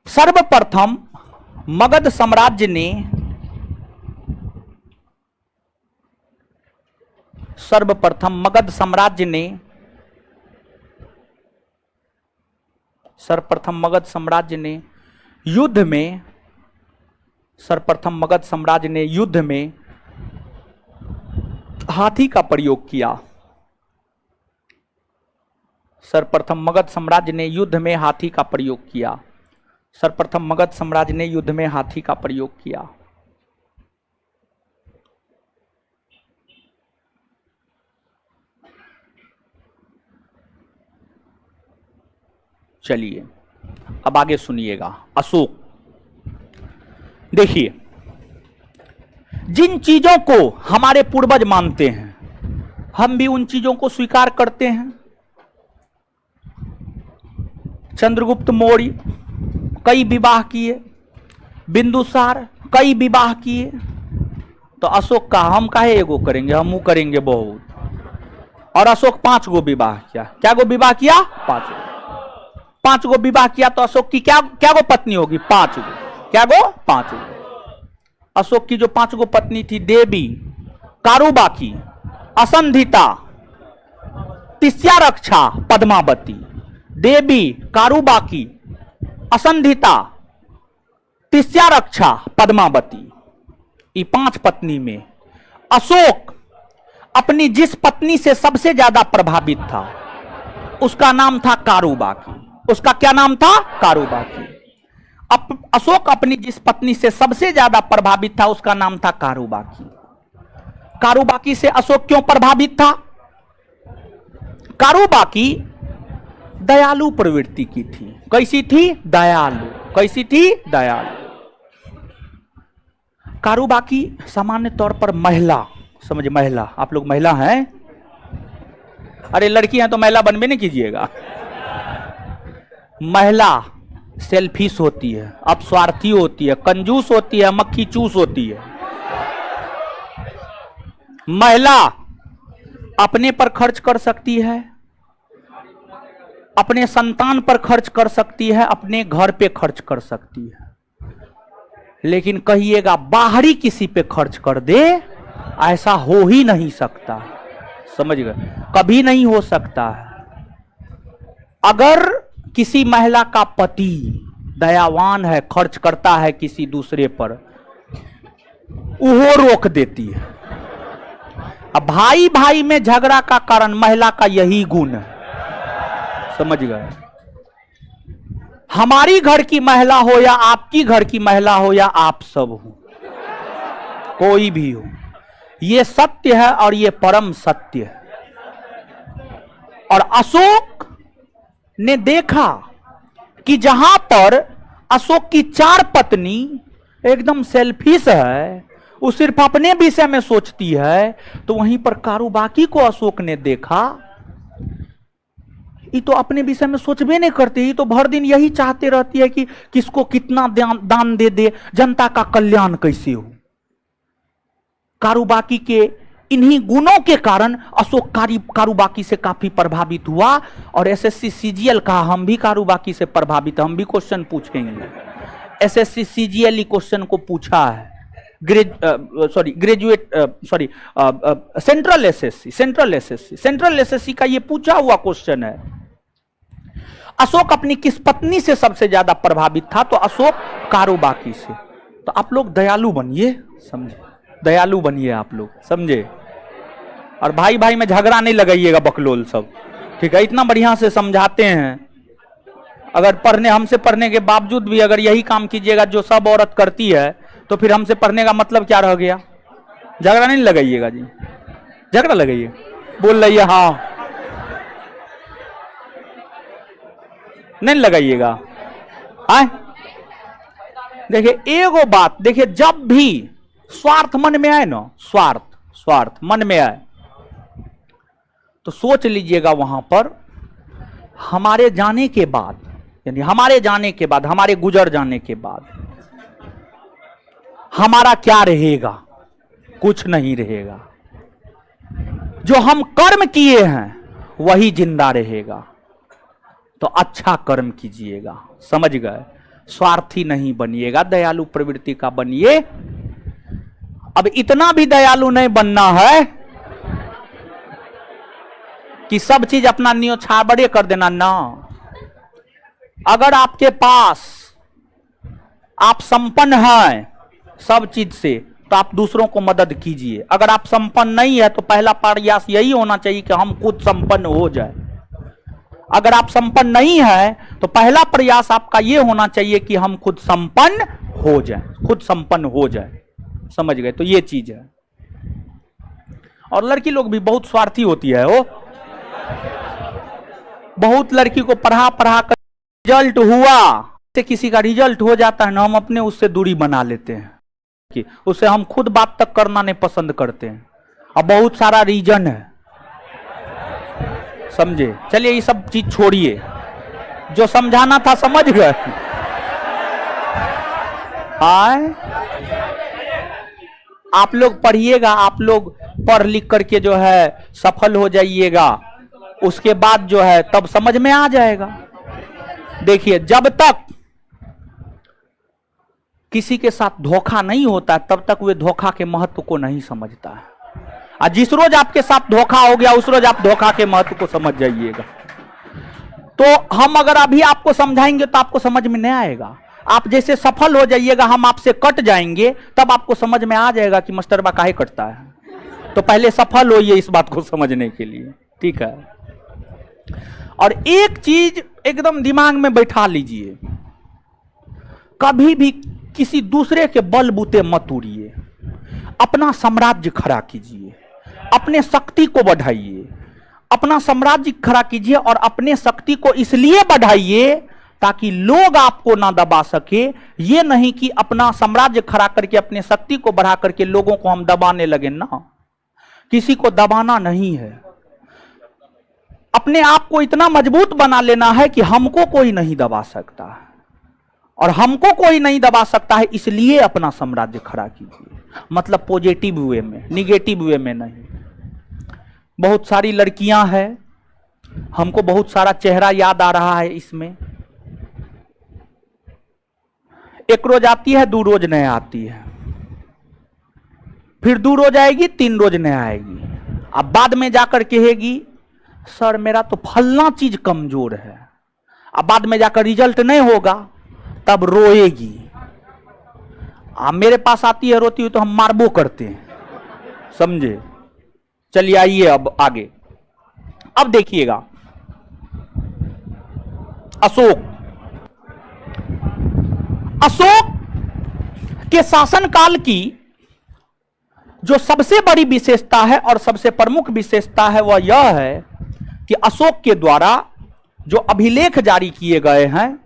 सर्वप्रथम मगध साम्राज्य ने सर्वप्रथम मगध साम्राज्य ने युद्ध में हाथी का प्रयोग किया। सर्वप्रथम मगध साम्राज्य ने युद्ध में हाथी का प्रयोग किया। सर्वप्रथम मगध साम्राज्य ने युद्ध में हाथी का प्रयोग किया। चलिए अब आगे सुनिएगा। अशोक, देखिए, जिन चीजों को हमारे पूर्वज मानते हैं हम भी उन चीजों को स्वीकार करते हैं। चंद्रगुप्त मौर्य कई विवाह किए, बिंदुसार कई विवाह किए, तो अशोक का हम काहे एगो करेंगे? हम करेंगे बहुत। और अशोक 5 गो विवाह किया। क्या गो विवाह किया? 5 गो विवाह किया। तो अशोक की क्या गो पत्नी होगी? 5 गो। क्या गो? 5 गो। अशोक की जो 5 गो पत्नी थी, देवी, कारुबाकी, असंधिता, तिस्यारक्षा, पद्मावती। देवी, कारुबाकी, असंधिता, तिस्यारक्षा, पद्मावती, ये 5 पत्नी में अशोक अपनी जिस पत्नी से सबसे ज्यादा प्रभावित था उसका नाम था कारुबाकी। उसका क्या नाम था? कारुबाकी। अशोक अपनी जिस पत्नी से सबसे ज्यादा प्रभावित था उसका नाम था कारुबाकी। कारुबाकी से अशोक क्यों प्रभावित था? कारुबाकी दयालु प्रवृत्ति की थी। कैसी थी? दयालु। कैसी थी? दयालु। कारुबाकी सामान्य तौर पर महिला, समझ, महिला, आप लोग महिला हैं? अरे लड़की हैं तो महिला बनबे नहीं कीजिएगा। महिला सेल्फिश होती है, अपस्वार्थी होती है, कंजूस होती है, मक्खी चूस होती है। महिला अपने पर खर्च कर सकती है, अपने संतान पर खर्च कर सकती है, अपने घर पे खर्च कर सकती है, लेकिन कहिएगा बाहरी किसी पे खर्च कर दे, ऐसा हो ही नहीं सकता। समझ गए? कभी नहीं हो सकता है। अगर किसी महिला का पति दयावान है, खर्च करता है किसी दूसरे पर, वो रोक देती है। अब भाई भाई में झगड़ा का कारण महिला का यही गुण है। समझ गए? हमारी घर की महिला हो या आपकी घर की महिला हो या आप सब हो, कोई भी हो, ये सत्य है और ये परम सत्य है। और अशोक ने देखा कि जहां पर अशोक की 4 पत्नी एकदम सेल्फिश है, वो सिर्फ अपने विषय में सोचती है, तो वहीं पर कारुबाकी को अशोक ने देखा, ये तो अपने विषय में सोचबे नहीं करती, ये तो भर दिन यही चाहते रहती है कि किसको कितना दान दे दे, जनता का कल्याण कैसे हो। कारुबाकी के इन्हीं गुणों के कारण अशोक कारुबाकी से काफी प्रभावित हुआ, और एसएससी सीजीएल का हम भी कारुबाकी से प्रभावित, हम भी क्वेश्चन पूछेंगे। एसएससी सीजीएल क्वेश्चन को पूछा है, सेंट्रल एसएससी का ये पूछा हुआ क्वेश्चन है। अशोक अपनी किस पत्नी से सबसे ज्यादा प्रभावित था, तो अशोक कारुबाकी से। तो आप लोग दयालु बनिए, समझे, दयालु बनिए आप लोग, समझे, और भाई भाई में झगड़ा नहीं लगाइएगा बकलोल सब, ठीक है। इतना बढ़िया से समझाते हैं, अगर हमसे पढ़ने के बावजूद भी अगर यही काम कीजिएगा जो सब औरत करती है, तो फिर हमसे पढ़ने का मतलब क्या रह गया। झगड़ा नहीं लगाइएगा जी, झगड़ा लगाइए, बोल रही है हाँ, नहीं लगाइएगा। देखिए एगो बात, देखिए जब भी स्वार्थ मन में आए ना, स्वार्थ मन में आए, तो सोच लीजिएगा वहां पर हमारे जाने के बाद, यानी हमारे जाने के बाद, हमारे गुजर जाने के बाद हमारा क्या रहेगा, कुछ नहीं रहेगा। जो हम कर्म किए हैं वही जिंदा रहेगा। तो अच्छा कर्म कीजिएगा, समझ गए, स्वार्थी नहीं बनिएगा, दयालु प्रवृत्ति का बनिए। अब इतना भी दयालु नहीं बनना है कि सब चीज अपना न्योछावरे कर देना ना। अगर आपके पास आप संपन्न हैं सब चीज से, तो आप दूसरों को मदद कीजिए। अगर आप संपन्न नहीं है तो पहला प्रयास यही होना चाहिए कि हम खुद संपन्न हो जाए। अगर आप संपन्न नहीं है तो पहला प्रयास आपका यह होना चाहिए कि हम खुद संपन्न हो जाए, खुद संपन्न हो जाए, समझ गए। तो ये चीज है। और लड़की लोग भी बहुत स्वार्थी होती है, वो बहुत लड़की को पढ़ा कर रिजल्ट हुआ, से किसी का रिजल्ट हो जाता है ना, हम अपने उससे दूरी बना लेते हैं कि उससे हम खुद बात तक करना नहीं पसंद करते हैं। अब बहुत सारा रीजन है, समझे। चलिए ये सब चीज छोड़िए, जो समझाना था समझ गए। आप लोग पढ़िएगा, आप लोग पढ़ लिख करके जो है सफल हो जाइएगा, उसके बाद जो है तब समझ में आ जाएगा। देखिए जब तक किसी के साथ धोखा नहीं होता तब तक वे धोखा के महत्व को नहीं समझता है। और जिस रोज आपके साथ धोखा हो गया उस रोज आप धोखा के महत्व को समझ जाइएगा। तो हम अगर अभी आपको समझाएंगे तो आपको समझ में नहीं आएगा। आप जैसे सफल हो जाइएगा, हम आपसे कट जाएंगे, तब आपको समझ में आ जाएगा कि मास्टरबा काहे कटता है। तो पहले सफल होइए इस बात को समझने के लिए, ठीक है। और एक चीज एकदम दिमाग में बैठा लीजिए, कभी भी किसी दूसरे के बलबूते मत उड़िए, अपना साम्राज्य खड़ा कीजिए, अपने शक्ति को बढ़ाइए, अपना साम्राज्य खड़ा कीजिए और अपने शक्ति को इसलिए बढ़ाइए ताकि लोग आपको ना दबा सके। ये नहीं कि अपना साम्राज्य खड़ा करके अपने शक्ति को बढ़ा करके लोगों को हम दबाने लगे ना, किसी को दबाना नहीं है। अपने आप को इतना मजबूत बना लेना है कि हमको कोई नहीं दबा सकता है, और हमको कोई नहीं दबा सकता है इसलिए अपना साम्राज्य खड़ा कीजिए। मतलब पॉजिटिव वे में, निगेटिव वे में नहीं। बहुत सारी लड़कियां हैं, हमको बहुत सारा चेहरा याद आ रहा है इसमें। एक रोज आती है, 2 रोज नहीं आती है, फिर 2 रोज आएगी, 3 रोज नहीं आएगी। अब बाद में जाकर कहेगी सर मेरा तो फलना चीज कमजोर है। अब बाद में जाकर रिजल्ट नहीं होगा तब रोएगी। अब मेरे पास आती है रोती हुई तो हम मारबो करते हैं, समझे। चलिए आइए अब आगे। अब देखिएगा अशोक के शासनकाल की जो सबसे बड़ी विशेषता है और सबसे प्रमुख विशेषता है वह यह है कि अशोक के द्वारा जो अभिलेख जारी किए गए हैं,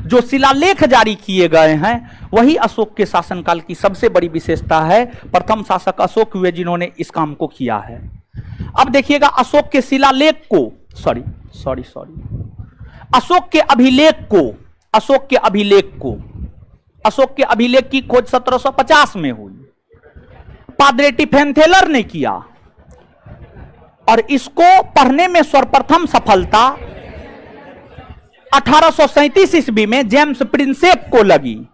जो शिलालेख जारी किए गए हैं, वही अशोक के शासनकाल की सबसे बड़ी विशेषता है। प्रथम शासक अशोक हुए जिन्होंने इस काम को किया है। अब देखिएगा अशोक के शिलालेख को, अशोक के अभिलेख की खोज 1750 में हुई, पादरे टिफेनथेलर ने किया, और इसको पढ़ने में सर्वप्रथम सफलता 1837 ईस्वी में जेम्स प्रिंसेप को लगी।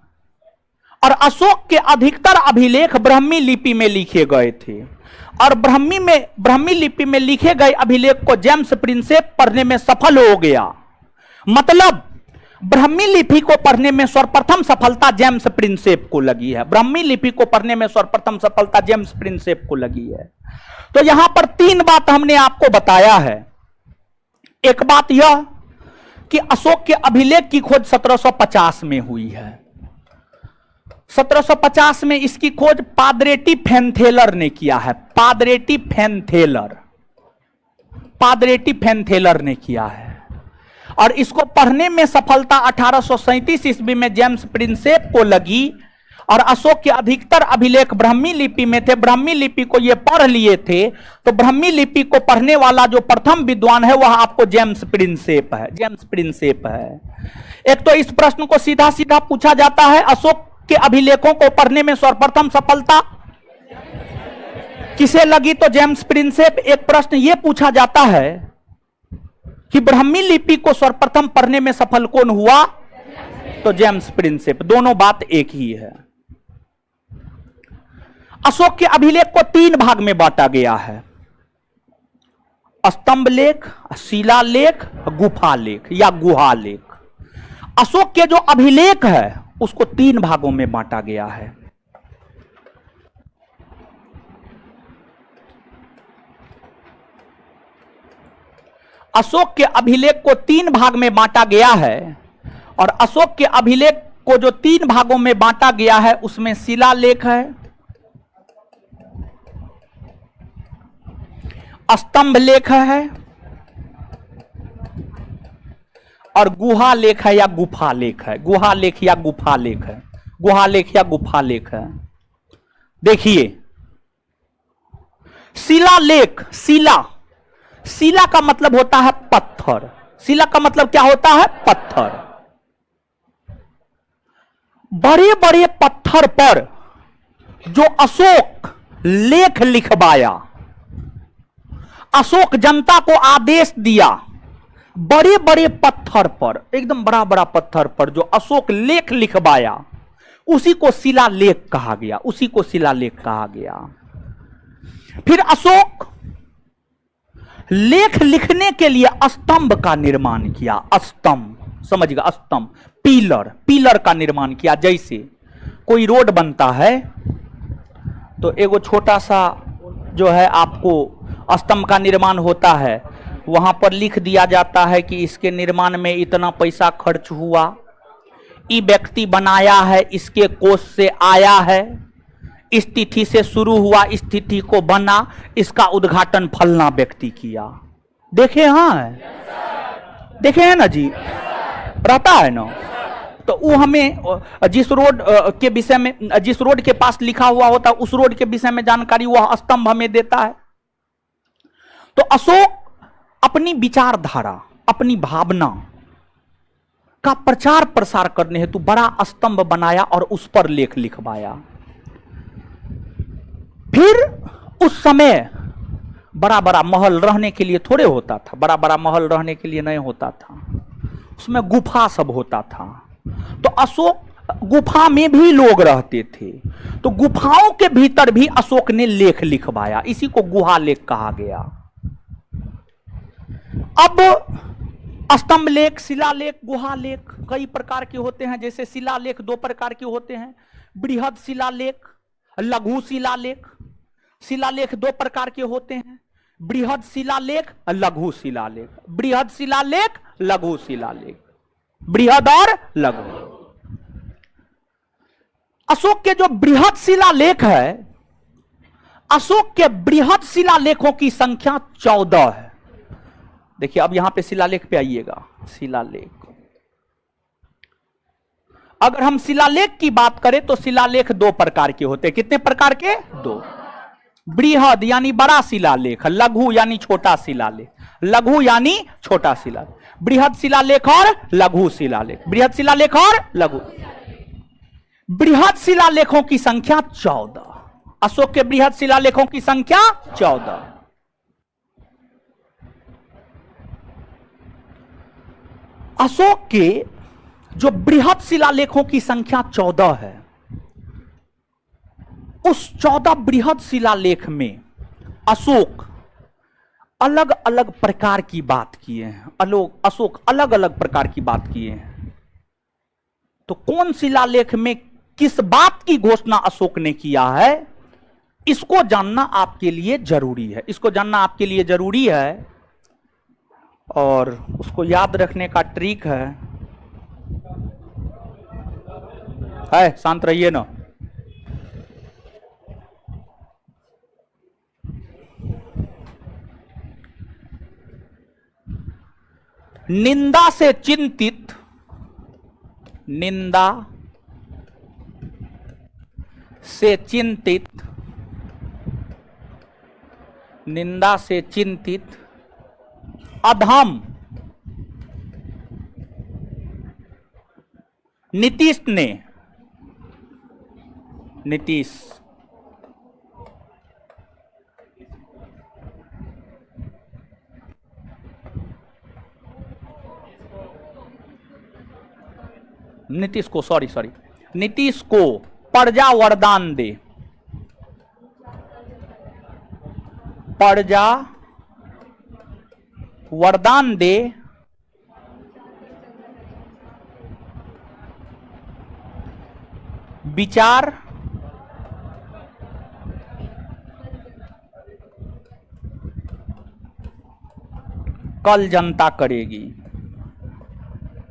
और अशोक के अधिकतर अभिलेख ब्राह्मी लिपि में लिखे गए थे, और ब्राह्मी लिपि में लिखे गए अभिलेख को जेम्स प्रिंसेप पढ़ने में सफल हो गया। मतलब ब्राह्मी लिपि को पढ़ने में सर्वप्रथम सफलता जेम्स प्रिंसेप को लगी है। ब्राह्मी लिपि को पढ़ने में सर्वप्रथम सफलता जेम्स प्रिंसेप को लगी है। तो यहां पर तीन बात हमने आपको बताया है। एक बात यह कि अशोक के अभिलेख की खोज 1750 में हुई है। 1750 में इसकी खोज पादरे टिफेनथेलर ने किया है। पादरे टिफेनथेलर ने किया है। और इसको पढ़ने में सफलता 1837 ईस्वी में जेम्स प्रिंसेप को लगी। और अशोक के अधिकतर अभिलेख ब्राह्मी लिपि में थे। ब्राह्मी लिपि को ये पढ़ लिए थे, तो ब्राह्मी लिपि को पढ़ने वाला जो प्रथम विद्वान है वह आपको जेम्स प्रिंसेप है। एक तो इस प्रश्न को सीधा सीधा पूछा जाता है, अशोक के अभिलेखों को पढ़ने में सर्वप्रथम सफलता किसे लगी? तो जेम्स प्रिंसेप। एक प्रश्न यह पूछा जाता है कि ब्राह्मी लिपि को सर्वप्रथम पढ़ने में सफल कौन हुआ? तो जेम्स प्रिंसेप। दोनों बात एक ही है। अशोक के अभिलेख को तीन भाग में बांटा गया है, स्तंभ लेख, शिलालेख, गुफालेख या गुहालेख। अशोक के जो अभिलेख है उसको तीन भागों में बांटा गया है। अशोक के अभिलेख को तीन भाग में बांटा गया है, और अशोक के अभिलेख को जो तीन भागों में बांटा गया है उसमें शिलालेख है, स्तंभ लेख है, और गुहालेख है या गुफालेख है। गुहालेख या गुफालेख है। देखिए शिलालेख, शिला का मतलब होता है पत्थर। शिला का मतलब क्या होता है? पत्थर। बड़े बड़े पत्थर पर जो अशोक लेख लिखवाया, अशोक जनता को आदेश दिया, बड़े बड़े पत्थर पर, एकदम बड़ा बड़ा पत्थर पर जो अशोक लेख लिखवाया, उसी को शिलालेख कहा गया। फिर अशोक लेख लिखने के लिए स्तंभ का निर्माण किया। स्तंभ समझिएगा, स्तंभ, पिलर का निर्माण किया। जैसे कोई रोड बनता है तो एगो छोटा सा जो है आपको स्तंभ का निर्माण होता है, वहां पर लिख दिया जाता है कि इसके निर्माण में इतना पैसा खर्च हुआ, ये व्यक्ति बनाया है, इसके कोष से आया है, इस तिथि से शुरू हुआ, इस तिथि को बना, इसका उद्घाटन फलना व्यक्ति किया। देखे हैं ना जी, रहता है ना। तो वो हमें जिस रोड के विषय में, जिस रोड के पास लिखा हुआ होता है उस रोड के विषय में जानकारी वह स्तंभ हमें देता है। तो अशोक अपनी विचारधारा, अपनी भावना का प्रचार प्रसार करने हेतु बड़ा स्तंभ बनाया और उस पर लेख लिखवाया। फिर उस समय बड़ा बड़ा महल रहने के लिए थोड़े होता था, बड़ा बड़ा महल रहने के लिए नहीं होता था, उसमें गुफा सब होता था। तो अशोक गुफा में भी लोग रहते थे, तो गुफाओं के भीतर भी अशोक ने लेख लिखवाया, इसी को गुहालेख कहा गया। अब स्तंभ लेख, शिलालेख, गुहालेख कई प्रकार के होते हैं। जैसे शिलालेख दो प्रकार के होते हैं, बृहद शिलालेख, लघु शिलालेख। शिलालेख दो प्रकार के होते हैं, बृहद शिलालेख, लघु शिलालेख। बृहद शिलालेख, लघु शिलालेख, बृहद और लघु। अशोक के जो बृहद शिलालेख है, अशोक के बृहद शिलालेखों की संख्या 14 है। देखिए अब यहां पे शिलालेख पे आइएगा। शिलालेख, अगर हम शिलालेख की बात करें तो शिलालेख दो प्रकार के होते हैं। कितने प्रकार के? दो। बृहद यानी बड़ा शिलालेख, लघु यानी छोटा शिलालेख। लघु यानी छोटा शिलालेख, बृहद शिलालेख और लघु शिलालेख। बृहद शिलालेख और लघु। बृहद शिलालेखों की संख्या 14। अशोक के बृहद शिलालेखों की संख्या 14। अशोक के जो बृहद शिलालेखों की संख्या 14 है, उस 14 बृहद शिलालेख में अशोक अलग अलग प्रकार की बात किए हैं। अशोक अलग अलग प्रकार की बात किए हैं। तो कौन शिलालेख में किस बात की घोषणा अशोक ने किया है, इसको जानना आपके लिए जरूरी है। इसको जानना आपके लिए जरूरी है और उसको याद रखने का ट्रिक है शांत रहिए ना। निंदा से चिंतित, निंदा से चिंतित, निंदा से चिंतित अधम नीतीश ने, नीतीश नीतीश को प्रजा वरदान दे, प्रजा वरदान दे विचार कल जनता करेगी।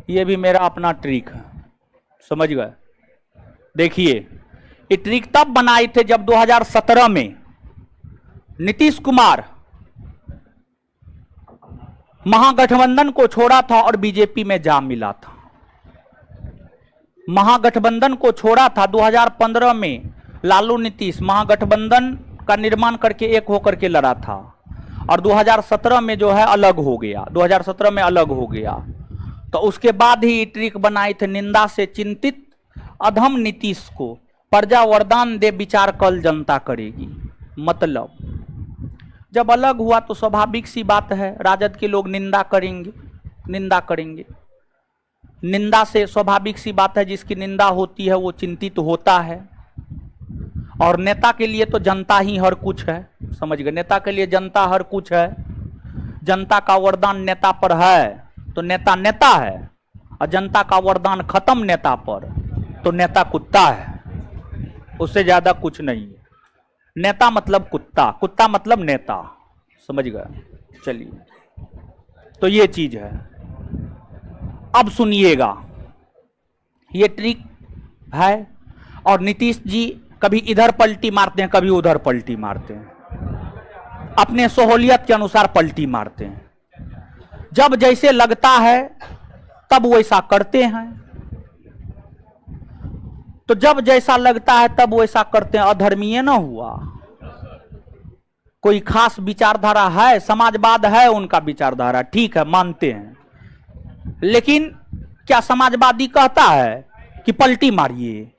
ये भी मेरा अपना ट्रिक है, समझ गए। देखिए ये ट्रिक तब बनाए थे जब 2017 में नीतीश कुमार महागठबंधन को छोड़ा था और बीजेपी में जा मिला था। महागठबंधन को छोड़ा था 2015 में, लालू नीतीश महागठबंधन का निर्माण करके एक होकर के लड़ा था और 2017 में जो है अलग हो गया, 2017 में अलग हो गया। तो उसके बाद ही ट्रिक बनाई थे, निंदा से चिंतित अधम नीतीश को प्रजा वरदान दे विचार कल जनता करेगी। मतलब जब अलग हुआ तो स्वाभाविक सी बात है, राजद के लोग निंदा करेंगे, निंदा करेंगे। निंदा से स्वाभाविक सी बात है, जिसकी निंदा होती है वो चिंतित होता है। और नेता के लिए तो जनता ही हर कुछ है, समझ गए। नेता के लिए जनता हर कुछ है। जनता का वरदान नेता पर है तो नेता नेता है, और जनता का वरदान खत्म नेता पर तो नेता कुत्ता है। उससे ज्यादा कुछ नहीं है। नेता मतलब कुत्ता, कुत्ता मतलब नेता, समझ गए। चलिए, तो ये चीज है। अब सुनिएगा, ये ट्रिक है। और नीतीश जी कभी इधर पलटी मारते हैं, कभी उधर पलटी मारते हैं, अपने सहूलियत के अनुसार पलटी मारते हैं। जब जैसे लगता है तब वैसा करते हैं। तो जब जैसा लगता है तब वैसा करते हैं। अधर्मीय ना हुआ। कोई खास विचारधारा है, समाजवाद है उनका विचारधारा, ठीक है, मानते हैं। लेकिन क्या समाजवादी कहता है कि पलटी मारिए,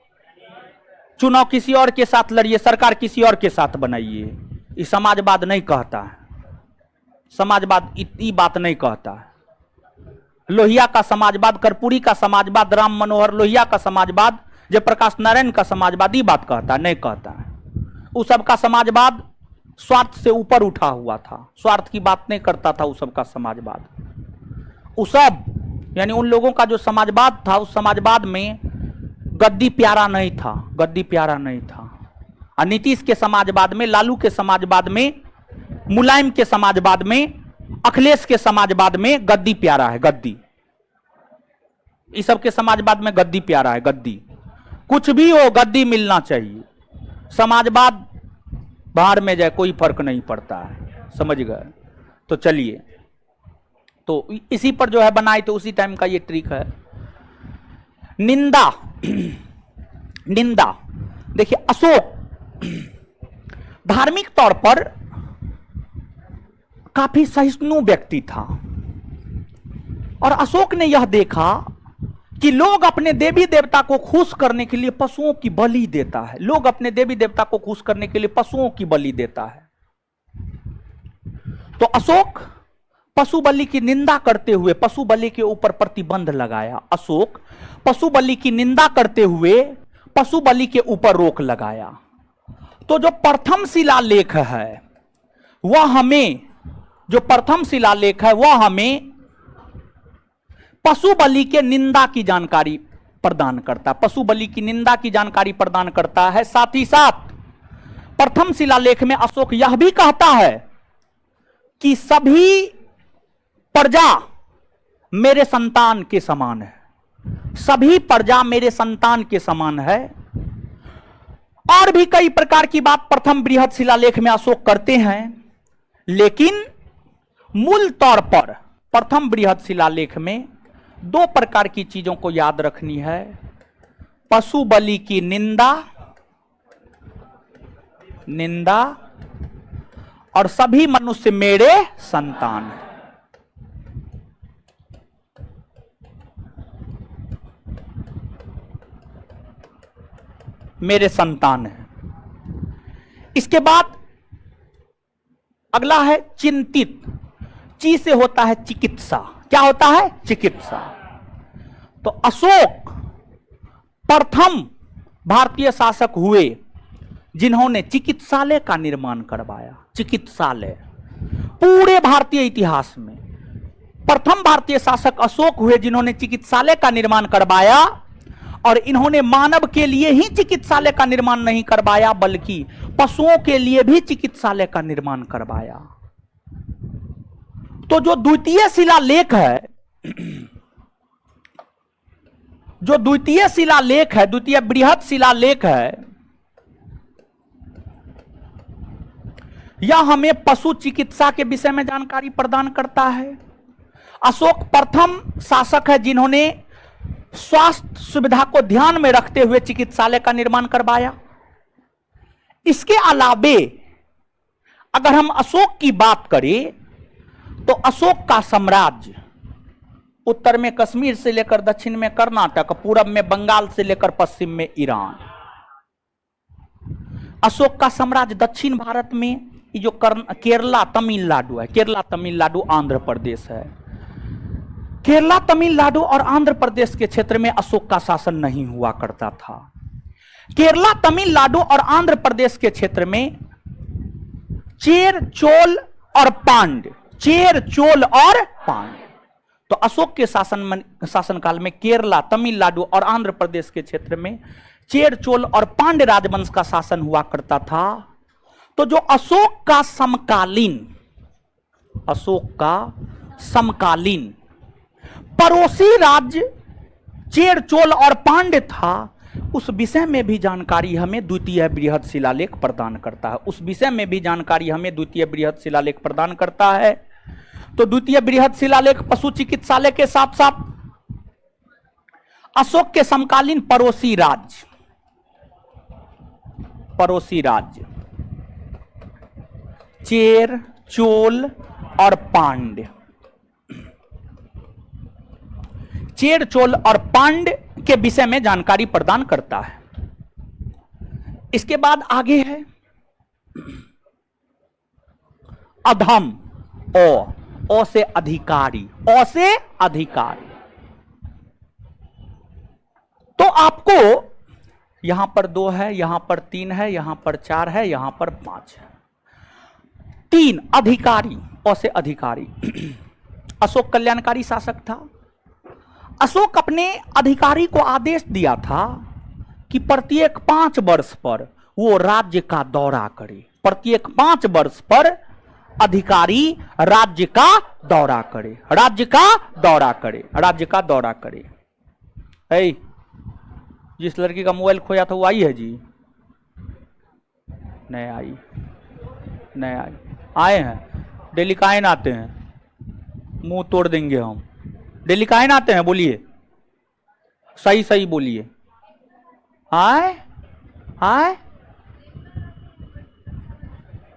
चुनाव किसी और के साथ लड़िए, सरकार किसी और के साथ बनाइए? ये समाजवाद नहीं कहता है। समाजवाद इतनी बात नहीं कहता है। लोहिया का समाजवाद, कर्पूरी का समाजवाद, राम मनोहर लोहिया का समाजवाद, जयप्रकाश नारायण का समाजवाद ये बात कहता है? नहीं कहता है। उस सबका समाजवाद स्वार्थ से ऊपर उठा हुआ था, स्वार्थ की बात नहीं करता था उस सबका समाजवाद। उस सब यानी उन लोगों का जो समाजवाद था, उस समाजवाद में गद्दी प्यारा नहीं था, गद्दी प्यारा नहीं था। और नीतीश के समाजवाद में, लालू के समाजवाद में, मुलायम के समाजवाद में, अखिलेश के समाजवाद में गद्दी प्यारा है, गद्दी। इस सब के समाजवाद में गद्दी प्यारा है, गद्दी। कुछ भी हो, गद्दी मिलना चाहिए। समाजवाद बाहर में जाए कोई फर्क नहीं पड़ता है, समझ गए। तो चलिए, तो इसी पर जो है बनाए, तो उसी टाइम का ये ट्रिक है। निंदा निंदा देखिए, अशोक धार्मिक तौर पर काफी सहिष्णु व्यक्ति था, और अशोक ने यह देखा कि लोग अपने देवी देवता को खुश करने के लिए पशुओं की बलि देता है, लोग अपने देवी देवता को खुश करने के लिए पशुओं की बलि देता है। तो अशोक पशु बलि की निंदा करते हुए पशु बलि के ऊपर प्रतिबंध लगाया। अशोक पशु बलि की निंदा करते हुए पशु बलि के ऊपर रोक लगाया। तो जो प्रथम शिलालेख है वह हमें जो प्रथम शिलालेख है वह हमें पशु बलि के निंदा की जानकारी प्रदान करता है, पशु बलि की निंदा की जानकारी प्रदान करता है। साथ ही साथ प्रथम शिलालेख में अशोक यह भी कहता है कि सभी प्रजा मेरे संतान के समान है, सभी प्रजा मेरे संतान के समान है। और भी कई प्रकार की बात प्रथम बृहद शिलालेख में अशोक करते हैं, लेकिन मूल तौर पर प्रथम बृहद शिलालेख में दो प्रकार की चीजों को याद रखनी है। पशु बलि की निंदा और सभी मनुष्य मेरे संतान हैं। मेरे संतान है। इसके बाद अगला है चिंतित। ची से होता है चिकित्सा। क्या होता है? चिकित्सा। तो अशोक प्रथम भारतीय शासक हुए जिन्होंने चिकित्सालय का निर्माण करवाया। चिकित्सालय पूरे भारतीय इतिहास में प्रथम भारतीय शासक अशोक हुए जिन्होंने चिकित्सालय का निर्माण करवाया। और इन्होंने मानव के लिए ही चिकित्सालय का निर्माण नहीं करवाया, बल्कि पशुओं के लिए भी चिकित्सालय का निर्माण करवाया। तो जो द्वितीय शिलालेख है, द्वितीय बृहद शिलालेख है, यह हमें पशु चिकित्सा के विषय में जानकारी प्रदान करता है। अशोक प्रथम शासक है जिन्होंने स्वास्थ्य सुविधा को ध्यान में रखते हुए चिकित्सालय का निर्माण करवाया। इसके अलावे अगर हम अशोक की बात करें तो अशोक का साम्राज्य उत्तर में कश्मीर से लेकर दक्षिण में कर्नाटक, पूरब में बंगाल से लेकर पश्चिम में ईरान। अशोक का साम्राज्य दक्षिण भारत में ये जो केरला तमिलनाडु है, केरला तमिलनाडु आंध्र प्रदेश है, केरला तमिलनाडु और आंध्र प्रदेश के क्षेत्र में अशोक का शासन नहीं हुआ करता था। केरला तमिलनाडु और आंध्र प्रदेश के क्षेत्र में चेर, चोल और पांड्य, चेर, चोल और पांड्य। तो अशोक के शासनकाल में केरला, तमिलनाडु और आंध्र प्रदेश के क्षेत्र में चेर, चोल और पांड्य राजवंश का शासन हुआ करता था। तो जो अशोक का समकालीन पड़ोसी राज्य चेर, चोल और पांड्य था, उस विषय में भी जानकारी हमें द्वितीय बृहद शिलालेख प्रदान करता है। उस विषय में भी जानकारी हमें द्वितीय बृहद शिलालेख प्रदान करता है। तो द्वितीय बृहद शिलालेख पशु चिकित्सालय के साथ साथ अशोक के समकालीन पड़ोसी राज्य चेर, चोल और पांड्य, चेर, चोल और पांड्य के विषय में जानकारी प्रदान करता है। इसके बाद आगे है अधम। ओ से अधिकारी, ओ से अधिकारी। तो आपको यहां पर 2 है, यहां पर 3 है, यहां पर 4 है, यहां पर 5 है। 3 अधिकारी, ओ से अधिकारी। अशोक कल्याणकारी शासक था। अशोक अपने अधिकारी को आदेश दिया था कि प्रत्येक 5 वर्ष पर वो राज्य का दौरा करे। प्रत्येक 5 वर्ष पर अधिकारी राज्य का दौरा करे, राज्य का दौरा करे, राज्य का दौरा करे। ऐ, जिस लड़की का मोबाइल खोया था वो आई है जी? नहीं आई, नहीं आई। आए हैं, डेली काहे ना आते हैं? मुंह तोड़ देंगे हम। डेली काहे ना आते हैं, बोलिए, सही सही बोलिए। हाय हाय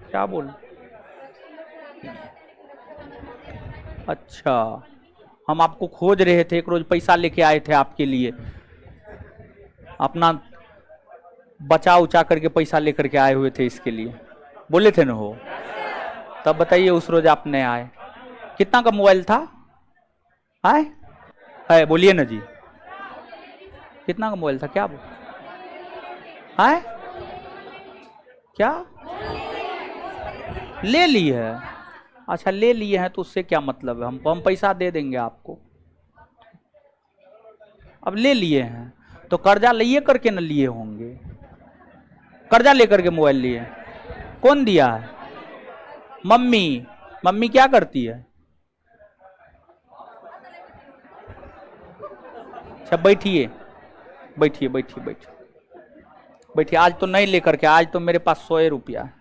क्या बोल, अच्छा, हम आपको खोज रहे थे, एक रोज पैसा लेके आए थे आपके लिए, अपना बचा उचा करके पैसा लेकर के आए हुए थे इसके लिए, बोले थे ना हो। तब बताइए उस रोज आप नहीं आए। कितना का मोबाइल था? है बोलिए ना जी, कितना का मोबाइल था? क्या है, क्या ले ली है? अच्छा ले लिए हैं तो उससे क्या मतलब है, हम पैसा दे देंगे आपको। अब ले लिए हैं तो कर्जा लिए करके न लिए होंगे, कर्जा लेकर के मोबाइल लिए। कौन दिया है? मम्मी। मम्मी क्या करती है? अच्छा बैठिए बैठिए बैठिए बैठिए बैठिए। आज तो नहीं लेकर के, आज तो मेरे पास 100 रुपया है।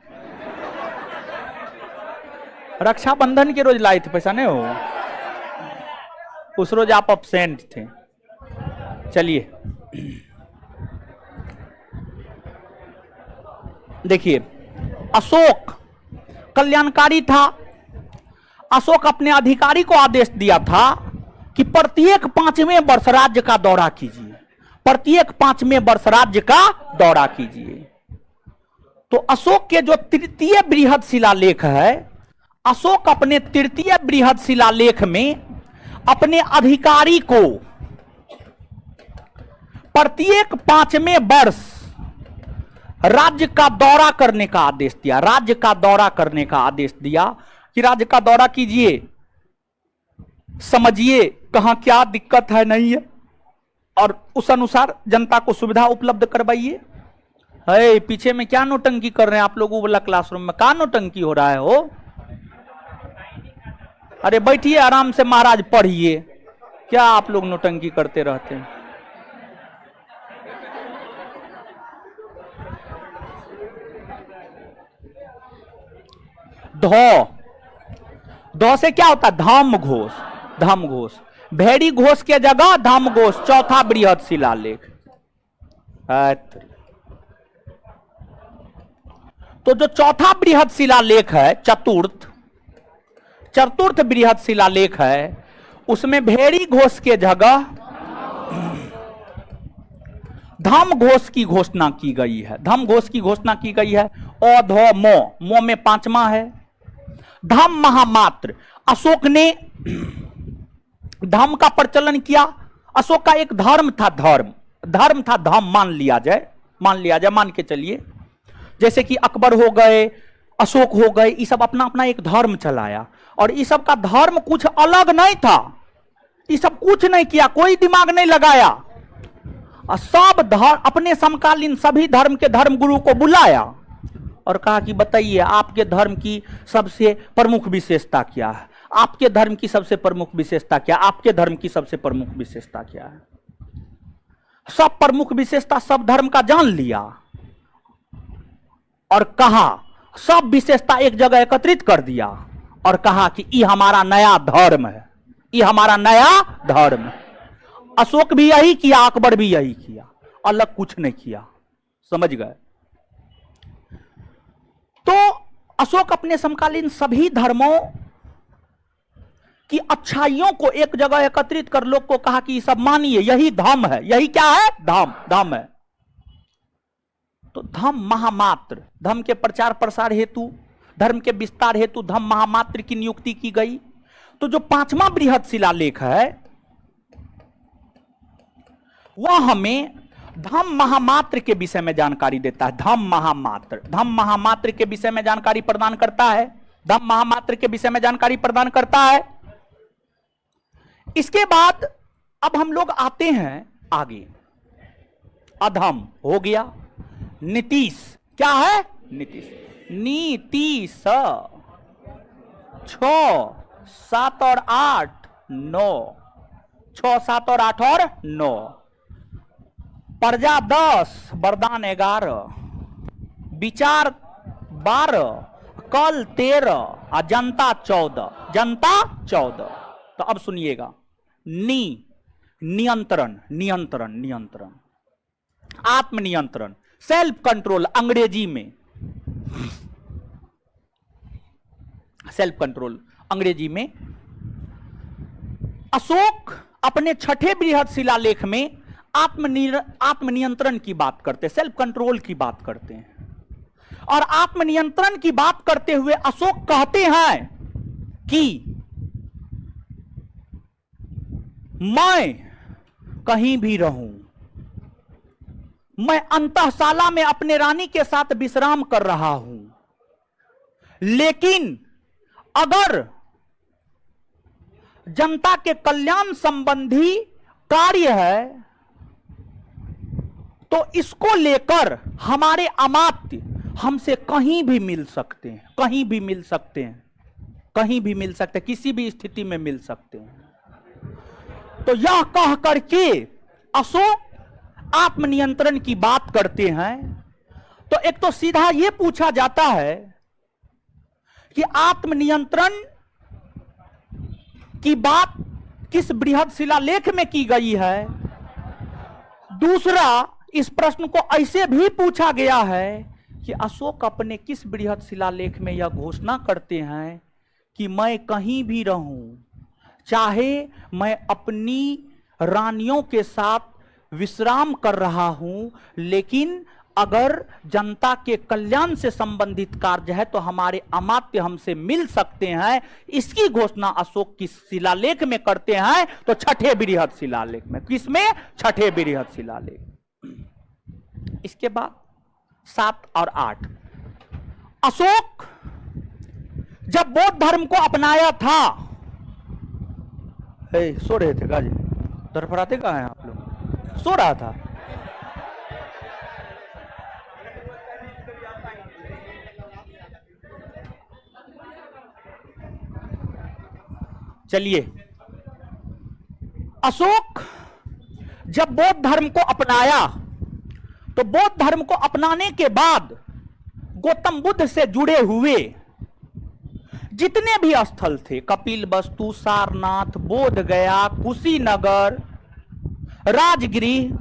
रक्षाबंधन के रोज लाए थे पैसा, नहीं हो? उस रोज आप अब्सेंट थे। चलिए देखिए, अशोक कल्याणकारी था। अशोक अपने अधिकारी को आदेश दिया था कि प्रत्येक 5वें वर्ष राज्य का दौरा कीजिए, प्रत्येक 5वें वर्ष राज्य का दौरा कीजिए। तो अशोक के जो तृतीय बृहद शिलालेख है, अशोक अपने तृतीय बृहद शिलालेख में अपने अधिकारी को प्रत्येक 5वें वर्ष राज्य का दौरा करने का आदेश दिया, राज्य का दौरा करने का आदेश दिया कि राज्य का दौरा कीजिए, समझिए कहां क्या दिक्कत है नहीं है, और उस अनुसार जनता को सुविधा उपलब्ध करवाइए। है पीछे में क्या नोटंकी कर रहे हैं आप लोग? वो वाला क्लासरूम में क्या नोटंकी हो रहा है हो? अरे बैठिए आराम से महाराज, पढ़िए, क्या आप लोग नोटंकी करते रहते हैं? धौ से क्या होता है? धम्म घोष। धम्म घोष, भेड़ी घोष के जगह धम्म घोष, चौथा बृहद शिलालेख। तो जो चौथा बृहद शिलालेख है, चतुर्थ बृहद शिलालेख है, उसमें भेड़ी घोष के जगह धम्म घोष की घोषणा की गई है। धम्म घोष की घोषणा की गई है। अ मो, मो में 5वां है। धम्म महामात्र, अशोक ने धम्म का प्रचलन किया। अशोक का एक धर्म था, धर्म था धम्म, मान लिया जाए, मान के चलिए। जैसे कि अकबर हो गए, अशोक हो गए, ये सब अपना अपना एक धर्म चलाया, और ये सब का धर्म कुछ अलग नहीं था। ये सब कुछ नहीं किया, कोई दिमाग नहीं लगाया, सब धर्म अपने समकालीन सभी धर्म के धर्म गुरु को बुलाया और कहा कि बताइए आपके धर्म की सबसे प्रमुख विशेषता क्या है, आपके धर्म की सबसे प्रमुख विशेषता क्या, आपके धर्म की सबसे प्रमुख विशेषता क्या है। सब प्रमुख विशेषता सब धर्म का जान लिया और कहा, सब विशेषता एक जगह एकत्रित कर दिया और कहा कि ये हमारा नया धर्म है, ये हमारा नया धर्म है। अशोक भी यही किया, अकबर भी यही किया, अलग कुछ नहीं किया। समझ गए? तो अशोक अपने समकालीन सभी धर्मों की अच्छाइयों को एक जगह एकत्रित कर लोग को कहा कि सब मानिए, यही धम्म है, यही क्या है? धम्म है। तो धम्म महामात्र, धम्म के प्रचार प्रसार हेतु, धर्म के विस्तार हेतु धम्म महामात्र की नियुक्ति की गई। तो जो 5वां बृहद शिलालेख है वह हमें धम्म महामात्र के विषय में जानकारी देता है। धम्म महामात्र के विषय में जानकारी प्रदान करता है, धम्म महामात्र के विषय में जानकारी प्रदान करता है। इसके बाद अब हम लोग आते हैं आगे। अधम हो गया, नीतीश क्या है? नीतीश 6, 7 और 8 9, 6, 7 और 8 और 9, प्रजा 10, वरदान 11, विचार 12, कल 13 और जनता 14। जनता 14। तो अब सुनिएगा, नियंत्रण, नियंत्रण, नियंत्रण, आत्मनियंत्रण, सेल्फ कंट्रोल अंग्रेजी में, सेल्फ कंट्रोल अंग्रेजी में। अशोक अपने छठे बृहद शिलालेख में आत्मनियंत्रण की बात करते हैं, सेल्फ कंट्रोल की बात करते हैं। और आत्मनियंत्रण की बात करते हुए अशोक कहते हैं कि मैं कहीं भी रहूं, मैं अंतःशाला में अपने रानी के साथ विश्राम कर रहा हूं, लेकिन अगर जनता के कल्याण संबंधी कार्य है तो इसको लेकर हमारे अमात्य हमसे कहीं भी मिल सकते हैं, कहीं भी मिल सकते हैं, कहीं भी मिल सकते हैं, किसी भी स्थिति में मिल सकते हैं। तो यह कह करके अशोक आत्मनियंत्रण की बात करते हैं। तो एक तो सीधा यह पूछा जाता है कि आत्मनियंत्रण की बात किस बृहद शिलालेख में की गई है। दूसरा, इस प्रश्न को ऐसे भी पूछा गया है कि अशोक अपने किस बृहद शिलालेख में यह घोषणा करते हैं कि मैं कहीं भी रहूं, चाहे मैं अपनी रानियों के साथ विश्राम कर रहा हूं, लेकिन अगर जनता के कल्याण से संबंधित कार्य है तो हमारे अमात्य हमसे मिल सकते हैं। इसकी घोषणा अशोक किस शिलालेख में करते हैं? तो छठे बृहद शिलालेख में। किसमें? छठे बृहद शिलालेख। इसके बाद 7 और 8, अशोक जब बौद्ध धर्म को अपनाया था, सो रहे थे गाजी, धरफड़ाते कहां हैं आप लोग? सो रहा था। चलिए, अशोक जब बौद्ध धर्म को अपनाया तो बौद्ध धर्म को अपनाने के बाद गौतम बुद्ध से जुड़े हुए जितने भी स्थल थे, कपिलवस्तु, सारनाथ, बोध गया, कुशीनगर, राजगृह,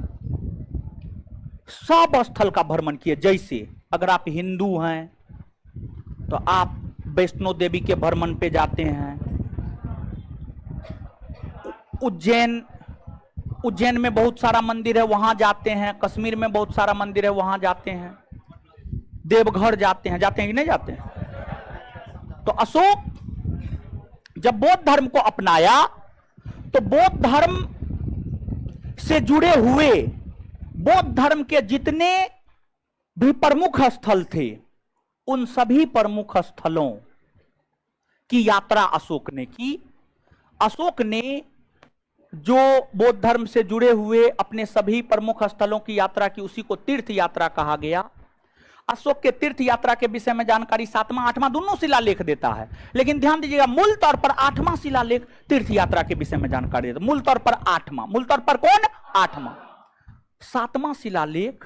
सब स्थल का भ्रमण किए। जैसे अगर आप हिंदू हैं तो आप वैष्णो देवी के भ्रमण पे जाते हैं, उज्जैन में बहुत सारा मंदिर है, वहां जाते हैं, कश्मीर में बहुत सारा मंदिर है, वहां जाते हैं, देवघर जाते हैं कि नहीं जाते हैं? तो अशोक जब बौद्ध धर्म को अपनाया तो बौद्ध धर्म से जुड़े हुए बौद्ध धर्म के जितने भी प्रमुख स्थल थे, उन सभी प्रमुख स्थलों की यात्रा अशोक ने की। अशोक ने जो बौद्ध धर्म से जुड़े हुए अपने सभी प्रमुख स्थलों की यात्रा की, उसी को तीर्थ यात्रा कहा गया। अशोक के तीर्थ यात्रा के विषय में जानकारी 7वां 8वां दोनों शिलालेख देता है, लेकिन ध्यान दीजिएगा मूल तौर पर 8वां शिलालेख तीर्थ यात्रा के विषय में जानकारी देता है। मूल तौर पर 8वां, मूल तौर पर कौन? 8वां। 7वां शिलालेख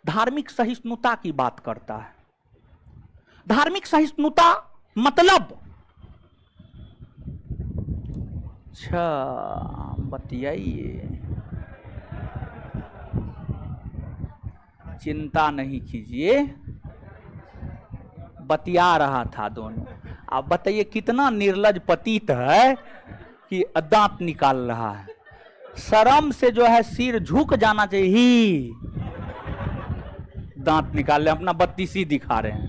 धार्मिक सहिष्णुता की बात करता है। धार्मिक सहिष्णुता मतलब, अच्छा बतियाइए, चिंता नहीं कीजिए, बतिया रहा था दोनों। आप बताइए कितना निर्लज पतित है कि दांत निकाल रहा है। शर्म से जो है सिर झुक जाना चाहिए, ही दांत निकाल रहे, अपना बत्तीसी दिखा रहे हैं,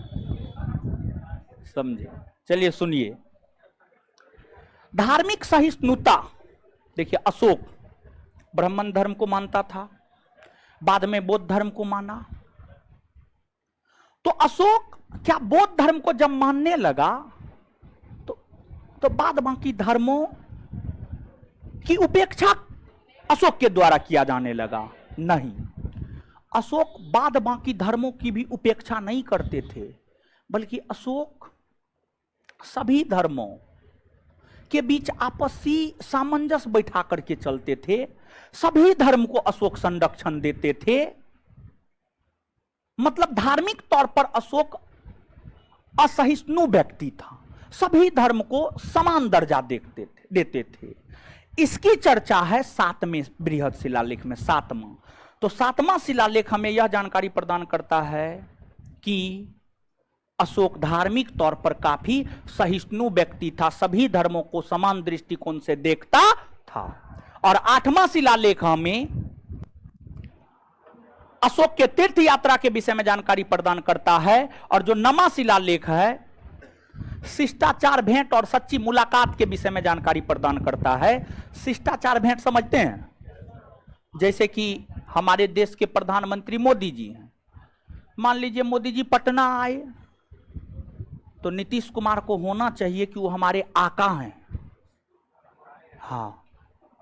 समझे? चलिए सुनिए, धार्मिक सहिष्णुता। देखिए, अशोक ब्राह्मण धर्म को मानता था, बाद में बौद्ध धर्म को माना। तो अशोक क्या बौद्ध धर्म को जब मानने लगा तो बाद बाकी धर्मों की उपेक्षा अशोक के द्वारा किया जाने लगा? नहीं, अशोक बाद बाकी धर्मों की भी उपेक्षा नहीं करते थे, बल्कि अशोक सभी धर्मों के बीच आपसी सामंजस्य बैठा करके चलते थे। सभी धर्म को अशोक संरक्षण देते थे। मतलब धार्मिक तौर पर अशोक असहिष्णु व्यक्ति था, सभी धर्म को समान दर्जा देते थे। इसकी चर्चा है 7वें बृहद शिलालेख में, 7वां। तो 7वां शिलालेख हमें यह जानकारी प्रदान करता है कि अशोक धार्मिक तौर पर काफी सहिष्णु व्यक्ति था, सभी धर्मों को समान दृष्टिकोण से देखता था। और 8वां शिलालेख हमें अशोक के तीर्थ यात्रा के विषय में जानकारी प्रदान करता है। और जो 9वां शिलालेख है शिष्टाचार भेंट और सच्ची मुलाकात के विषय में जानकारी प्रदान करता है। शिष्टाचार भेंट समझते हैं? जैसे कि हमारे देश के प्रधानमंत्री मोदी जी हैं, मान लीजिए मोदी जी पटना आए तो नीतीश कुमार को होना चाहिए कि वो हमारे आका हैं। हाँ,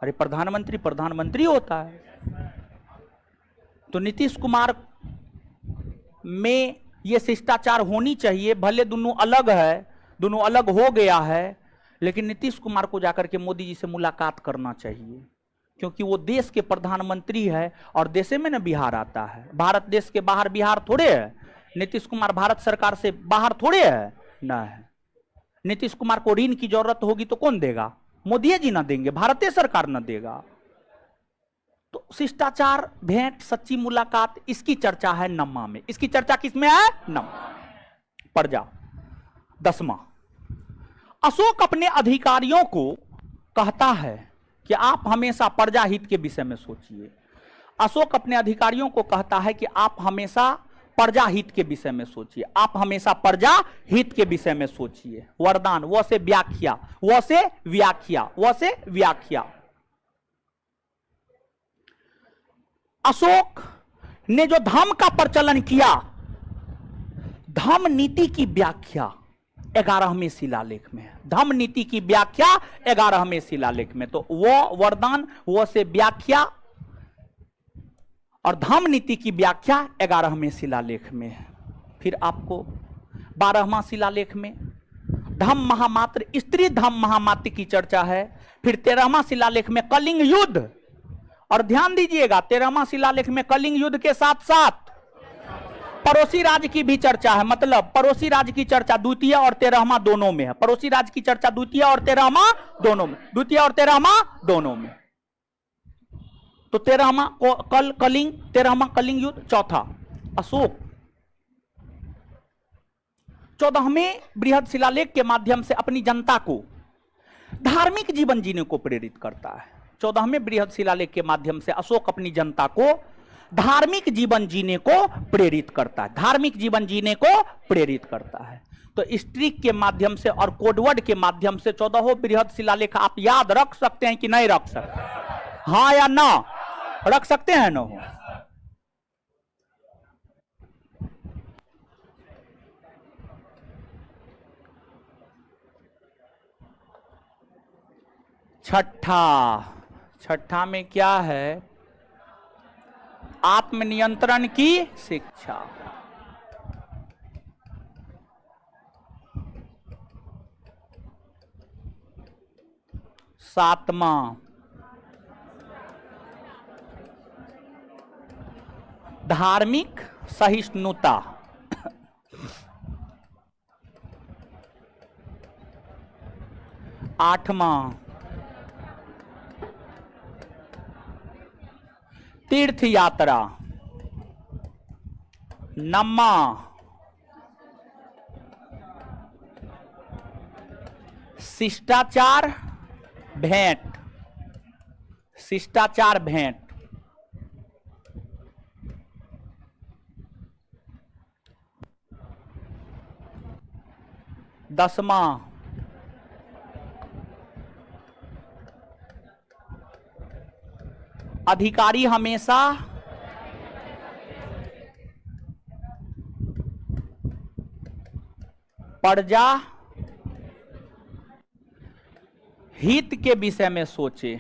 अरे प्रधानमंत्री प्रधानमंत्री होता है। तो नीतीश कुमार में ये शिष्टाचार होनी चाहिए, भले दोनों अलग है, दोनों अलग हो गया है, लेकिन नीतीश कुमार को जाकर के मोदी जी से मुलाकात करना चाहिए, क्योंकि वो देश के प्रधानमंत्री है और देश में ना बिहार आता है। भारत देश के बाहर बिहार थोड़े है, नीतीश कुमार भारत सरकार से बाहर थोड़े है ना है। नीतीश कुमार को ऋण की जरूरत होगी तो कौन देगा? मोदी जी ना देंगे, भारतीय सरकार ना देगा। तो शिष्टाचार भेंट सच्ची मुलाकात, इसकी चर्चा है 9वां में। इसकी चर्चा किसमें है? 9वां। पढ़ जा 10वां। अशोक अपने अधिकारियों को कहता है कि आप हमेशा प्रजा हित के विषय में सोचिए। अशोक अपने अधिकारियों को कहता है कि आप हमेशा प्रजा हित के विषय में सोचिए, आप हमेशा प्रजा हित के विषय में सोचिए। वरदान, वो से व्याख्या, वो से व्याख्या, वो से व्याख्या। अशोक ने जो धम्म का प्रचलन किया, धम्म नीति की व्याख्या 11वें शिलालेख में है। धम्म नीति की व्याख्या 11वें शिलालेख में। तो वो वरदान, वो से व्याख्या और धम्म नीति की व्याख्या 11वें शिलालेख में है। फिर आपको 12वां शिलालेख में धम्म महामात्र, स्त्री धम्म महामात्र की चर्चा है। फिर 13वां शिलालेख में कलिंग युद्ध, और ध्यान दीजिएगा 13वां शिलालेख में कलिंग युद्ध के साथ साथ पड़ोसी राज्य की भी चर्चा है। मतलब पड़ोसी राज्य की चर्चा द्वितीय और 13वां दोनों में है। पड़ोसी राज्य की चर्चा द्वितीय और 13वां दोनों में, द्वितीय और 13वां दोनों में। तो 13वां कलिंग, 13वां कलिंग युद्ध। चौथा, अशोक 14वें बृहद शिलालेख के माध्यम से अपनी जनता को धार्मिक जीवन जीने को प्रेरित करता है। 14वें बृहद शिलालेख के माध्यम से अशोक अपनी जनता को धार्मिक जीवन जीने को प्रेरित करता है। धार्मिक जीवन जीने को प्रेरित करता है। तो स्ट्रिक के माध्यम से और कोडवर्ड के माध्यम से 14वां बृहद शिलालेख आप याद रख सकते हैं कि नहीं रख सकते? हाँ या ना? रख सकते हैं ना? हो छठा में क्या है? आत्मनियंत्रण की शिक्षा। सातवां, धार्मिक सहिष्णुता। आठवां, तीर्थ यात्रा। 9वां, शिष्टाचार भेंट। शिष्टाचार भेंट। 10वां, अधिकारी हमेशा प्रजा हित के विषय में सोचे।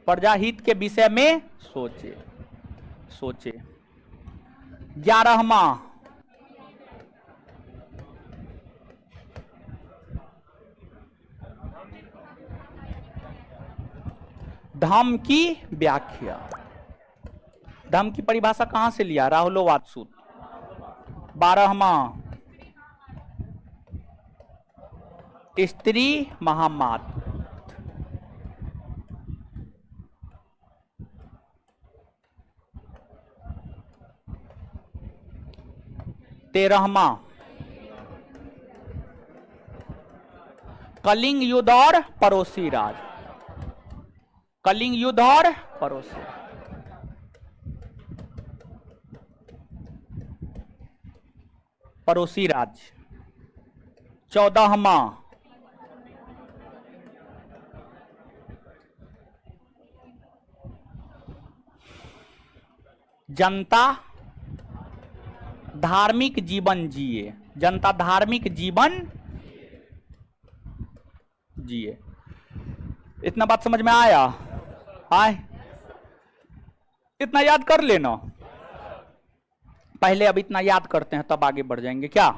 प्रजा हित के विषय में सोचे। 11वां, धम्म की व्याख्या। धम्म की परिभाषा कहां से लिया? राहुलोवाद। 12वां, स्त्री महामात। 13वां कलिंग युद्ध और पड़ोसी राज। कलिंग युद्ध और पड़ोसी राज्य। 14वां जनता धार्मिक जीवन जिए। जनता धार्मिक जीवन जिए। इतना बात समझ में आया? आए इतना याद कर लेना। पहले अब इतना याद करते हैं तब आगे बढ़ जाएंगे। क्या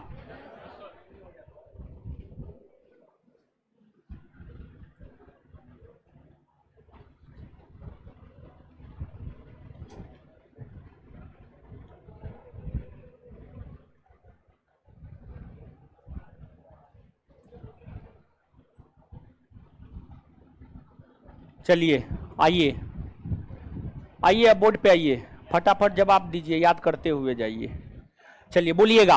चलिए आइए आइए, अब बोर्ड पे आइए, फटाफट जवाब दीजिए, याद करते हुए जाइए। चलिए बोलिएगा,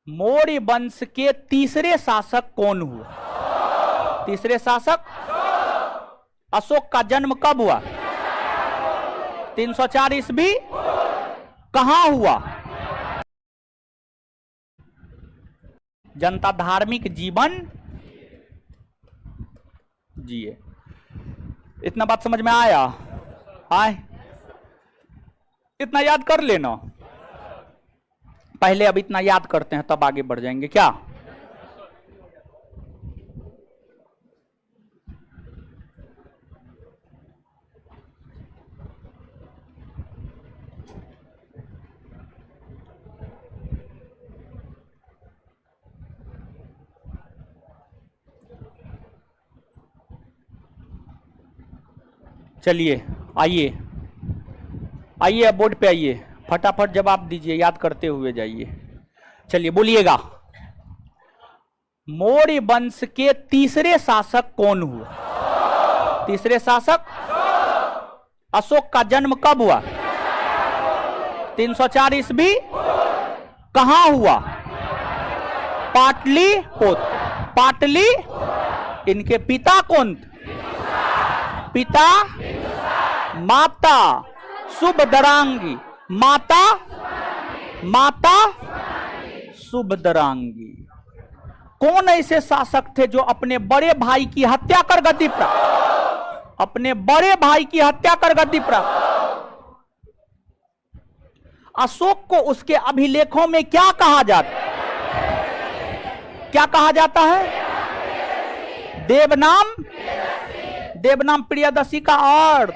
मौर्य वंश के तीसरे शासक कौन हुआ? तीसरे शासक अशोक का जन्म कब हुआ? 304 ईस्वी। कहां हुआ? जनता धार्मिक जीवन जिए। इतना बात समझ में आया? आए इतना याद कर लेना। पहले अब इतना याद करते हैं तब आगे बढ़ जाएंगे। क्या चलिए आइए आइए, अब बोर्ड पे आइए, फटाफट जवाब दीजिए, याद करते हुए जाइए। चलिए बोलिएगा, मौर्य वंश के तीसरे शासक कौन हुआ? तीसरे शासक अशोक का जन्म कब हुआ? 304 ईस्वी। कहां हुआ? पाटलिपुत्र। पाटली। इनके पिता कौन? पिता माता सुभद्रांगी। माता सुभद्रांगी। कौन ऐसे शासक थे जो अपने बड़े भाई की हत्या कर गद्दी प्राप्त? अपने बड़े भाई की हत्या कर गद्दी प्राप्त। अशोक को उसके अभिलेखों में क्या कहा जाता है? क्या कहा जाता है? देवनाम। देवनाम प्रियदर्शी का अर्थ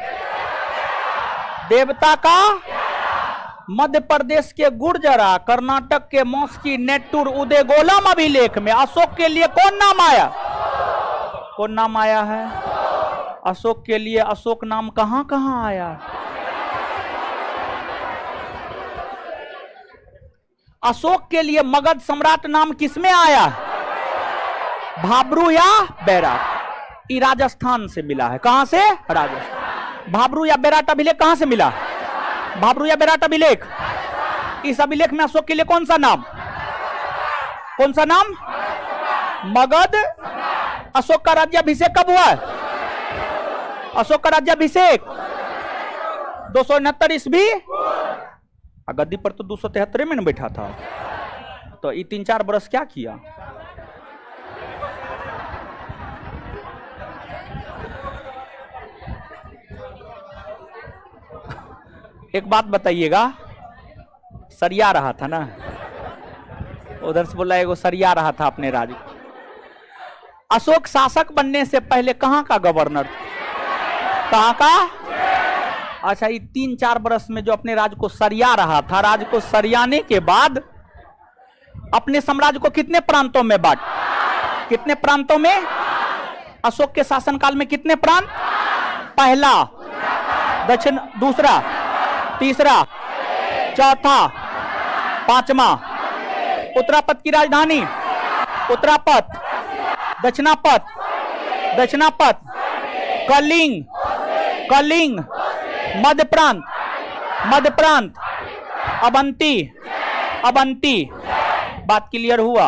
देवता का। मध्य प्रदेश के गुर्जरा, कर्नाटक के मौस्की, नेट्टूर, उदयगोलम अभिलेख में अशोक के लिए कौन नाम आया? कौन नाम आया है? अशोक के लिए अशोक नाम कहां कहां आया? अशोक के लिए मगध सम्राट नाम किसमें आया? भाब्रू या बैराट। ये राजस्थान से मिला है। कहां से? राजस्थान। भाब्रू या बैराट अभिलेख कहां से मिला? भाब्रू या बैराट अभिलेख। इस अभिलेख में अशोक के लिए कौन सा नाम? कौन सा नाम? मगध। अशोक का राज्याभिषेक कब हुआ? अशोक का राज्याभिषेक 269 ईस्वी। गद्दी पर तो 273 में बैठा था। तो ये 3-4 बरस क्या किया? एक बात बताइएगा, सरिया रहा था ना, उधर से बोला एगो सरिया रहा था अपने राज्य। अशोक शासक बनने से पहले कहां का गवर्नर था? कहां का? अच्छा, ये 3-4 बरस में जो अपने राज्य को सरिया रहा था, राज्य को सरियाने के बाद अपने साम्राज्य को कितने प्रांतों में बांट? कितने प्रांतों में? अशोक के शासनकाल में कितने प्रांत? पहला, दक्षिण, दूसरा, तीसरा, चौथा, पांचवा। उत्तरापद की राजधानी उत्तरापथ, दक्षिणापथ, दक्षिणापथ, कलिंग, कलिंग, मध्य प्रांत, मध्य प्रांत, अवंती, अवंती। बात क्लियर हुआ?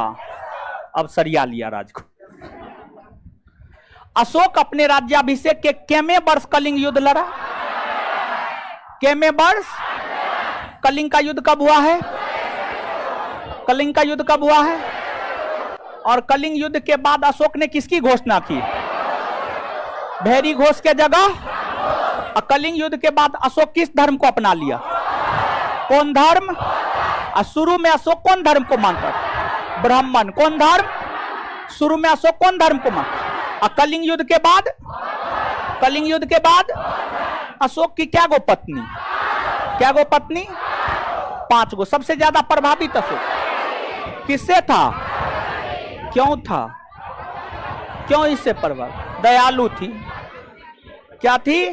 अब सरिया लिया राज को। अशोक अपने राज्याभिषेक के केमे वर्ष कलिंग युद्ध लड़ा? केमे वर्ष? कलिंग का युद्ध कब हुआ है? कलिंग का युद्ध कब हुआ है? और कलिंग युद्ध के बाद अशोक ने किसकी घोषणा की? भैरी घोष के जगह। और कलिंग युद्ध के बाद अशोक किस धर्म को अपना लिया? कौन धर्म? और शुरू में अशोक कौन धर्म को मानता था? ब्राह्मण। कौन धर्म? शुरू में अशोक कौन धर्म को मानता? और कलिंग युद्ध के बाद, कलिंग युद्ध के बाद अशोक की क्या गो पत्नी? क्या गो पत्नी? 5 गो। सबसे ज्यादा प्रभावित अशोक किससे था? क्यों था? क्यों इससे प्रभावित? दयालु थी। क्या थी?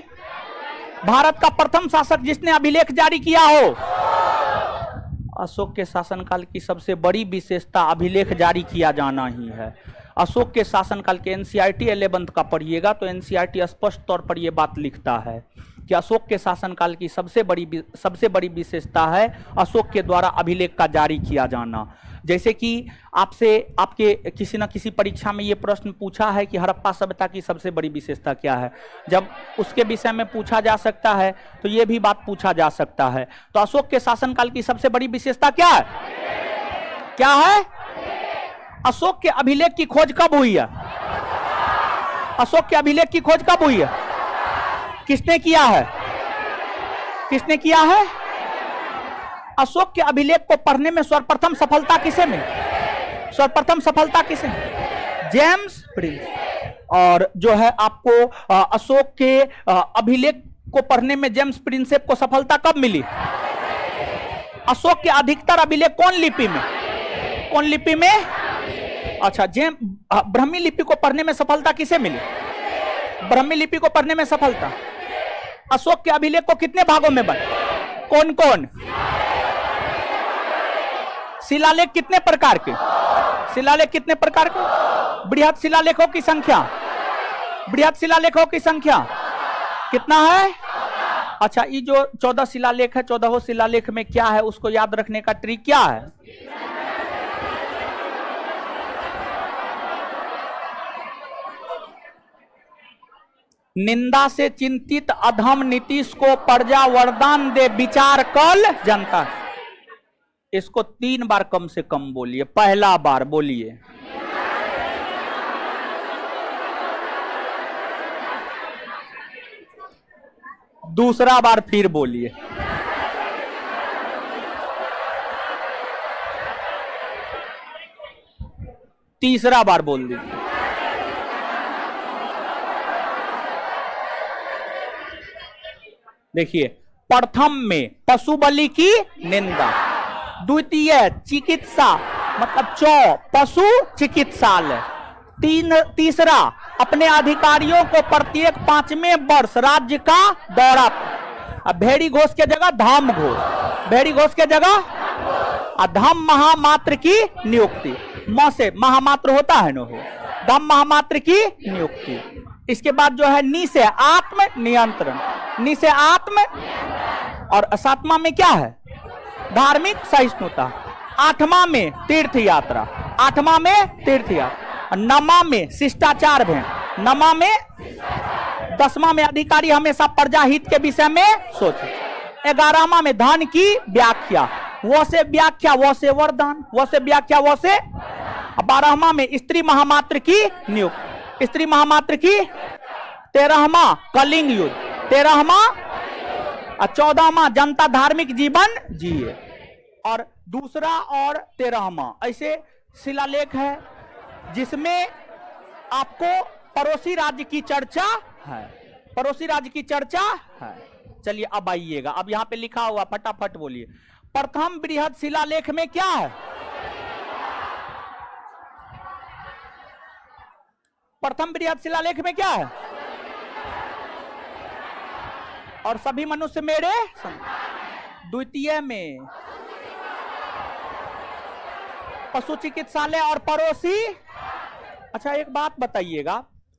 भारत का प्रथम शासक जिसने अभिलेख जारी किया हो। अशोक के शासनकाल की सबसे बड़ी विशेषता अभिलेख जारी किया जाना ही है। अशोक के शासनकाल के एनसीईआरटी 11th का पढ़िएगा तो एनसीईआरटी स्पष्ट तौर पर यह बात लिखता है कि अशोक के शासनकाल की सबसे बड़ी विशेषता है अशोक के द्वारा अभिलेख का जारी किया जाना। जैसे कि आपसे आपके किसी न किसी परीक्षा में ये प्रश्न पूछा है कि हड़प्पा सभ्यता की सबसे बड़ी विशेषता क्या है, जब उसके विषय में पूछा जा सकता है तो ये भी बात पूछा जा सकता है। तो अशोक के शासनकाल की सबसे बड़ी विशेषता क्या है? क्या है? अशोक के अभिलेख की खोज कब हुई है? अशोक के अभिलेख की खोज कब हुई है? किसने किया है? किसने किया है? अशोक के अभिलेख को पढ़ने में सर्वप्रथम सफलता किसे मिली? सर्वप्रथम सफलता किसे? James Prince. और जो है आपको अशोक के अभिलेख को पढ़ने में जेम्स प्रिंसेप को सफलता कब मिली? अशोक के अधिकतर अभिलेख कौन लिपि में? कौन लिपि में? अच्छा, ब्राह्मी लिपि को पढ़ने में सफलता किसे मिली? ब्राह्मी लिपि को पढ़ने में सफलता। अशोक के अभिलेख को कितने भागों में बंटे? कौन कौन? शिलालेख कितने प्रकार के? शिलालेख कितने प्रकार के? बृहद शिलालेखों की संख्या, बृहद शिलालेखों की संख्या कितना है? अच्छा, ये जो 14 शिलालेख है, 14 शिलालेख में क्या है उसको याद रखने का ट्रिक क्या है? निंदा से चिंतित अधम नीतीश को प्रजा वरदान दे विचार कल जनता। इसको 3 बार कम से कम बोलिए। पहला बार बोलिए, दूसरा बार फिर बोलिए, तीसरा बार बोल दीजिए। देखिए, प्रथम में पशु बलि की निंदा, द्वितीय चिकित्सा मतलब पशु चिकित्सालय, तीसरा अपने अधिकारियों को प्रत्येक 5वें वर्ष राज्य का दौरा। अब भेड़ी घोष के जगह धाम घोष, भेड़ी घोष के जगह धम महामात्र की नियुक्ति। म से महामात्र होता है न, हो धम महामात्र की नियुक्ति। इसके बाद जो है नी से आत्म नियंत्रण, नी से आत्म, और 7वां में क्या है? धार्मिक सहिष्णुता। 8वां में तीर्थ यात्रा, 8वां में तीर्थ यात्रा। 9वां में शिष्टाचार भेंट, 9वां में 10वां में अधिकारी हमेशा प्रजा हित के विषय में सोचे। 11वां में धन की व्याख्या, वो से व्याख्या वो से वरदान, वो से व्याख्या वो से। 12वां में स्त्री महामात्र की नियुक्ति, स्त्री महामात्र की। 13वां कलिंग युद्ध, 13वां। और 14वां जनता धार्मिक जीवन जिए। और दूसरा और 13वां ऐसे शिलालेख है जिसमें आपको पड़ोसी राज्य की चर्चा है, पड़ोसी राज्य की चर्चा है। चलिए अब आइएगा, अब यहां पे लिखा हुआ फटाफट बोलिए। प्रथम बृहद शिलालेख में क्या है? प्रथम बृहद शिलालेख में क्या है? और सभी मनुष्य मेरे। द्वितीय में पशु चिकित्सालय और पड़ोसी। अच्छा एक बात बताइएगा,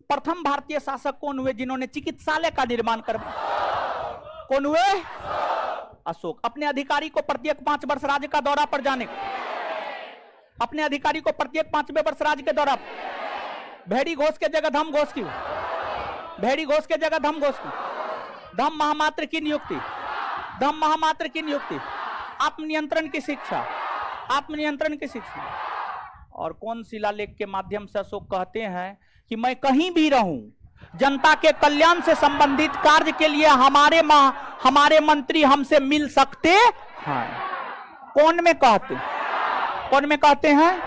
प्रथम भारतीय शासक कौन हुए जिन्होंने चिकित्सालय का निर्माण करवाया? कौन हुए? अशोक। अपने अधिकारी को प्रत्येक 5 वर्ष राज्य का दौरा पर जाने, अपने अधिकारी को प्रत्येक 5वें वर्ष राज्य के दौरा, भेड़ी घोष के जगह धम घोष की, भेड़ी घोष के जगह धम घोष की, धम महामात्र की नियुक्ति, धम महामात्र की नियुक्ति, आत्मनियंत्रण की शिक्षा, आत्मनियंत्रण की शिक्षा। और कौन शिलालेख के माध्यम से अशोक कहते हैं कि मैं कहीं भी रहूं, जनता के कल्याण से संबंधित कार्य के लिए हमारे मंत्री हमसे मिल सकते हैं। कौन में कहते, कौन में कहते हैं?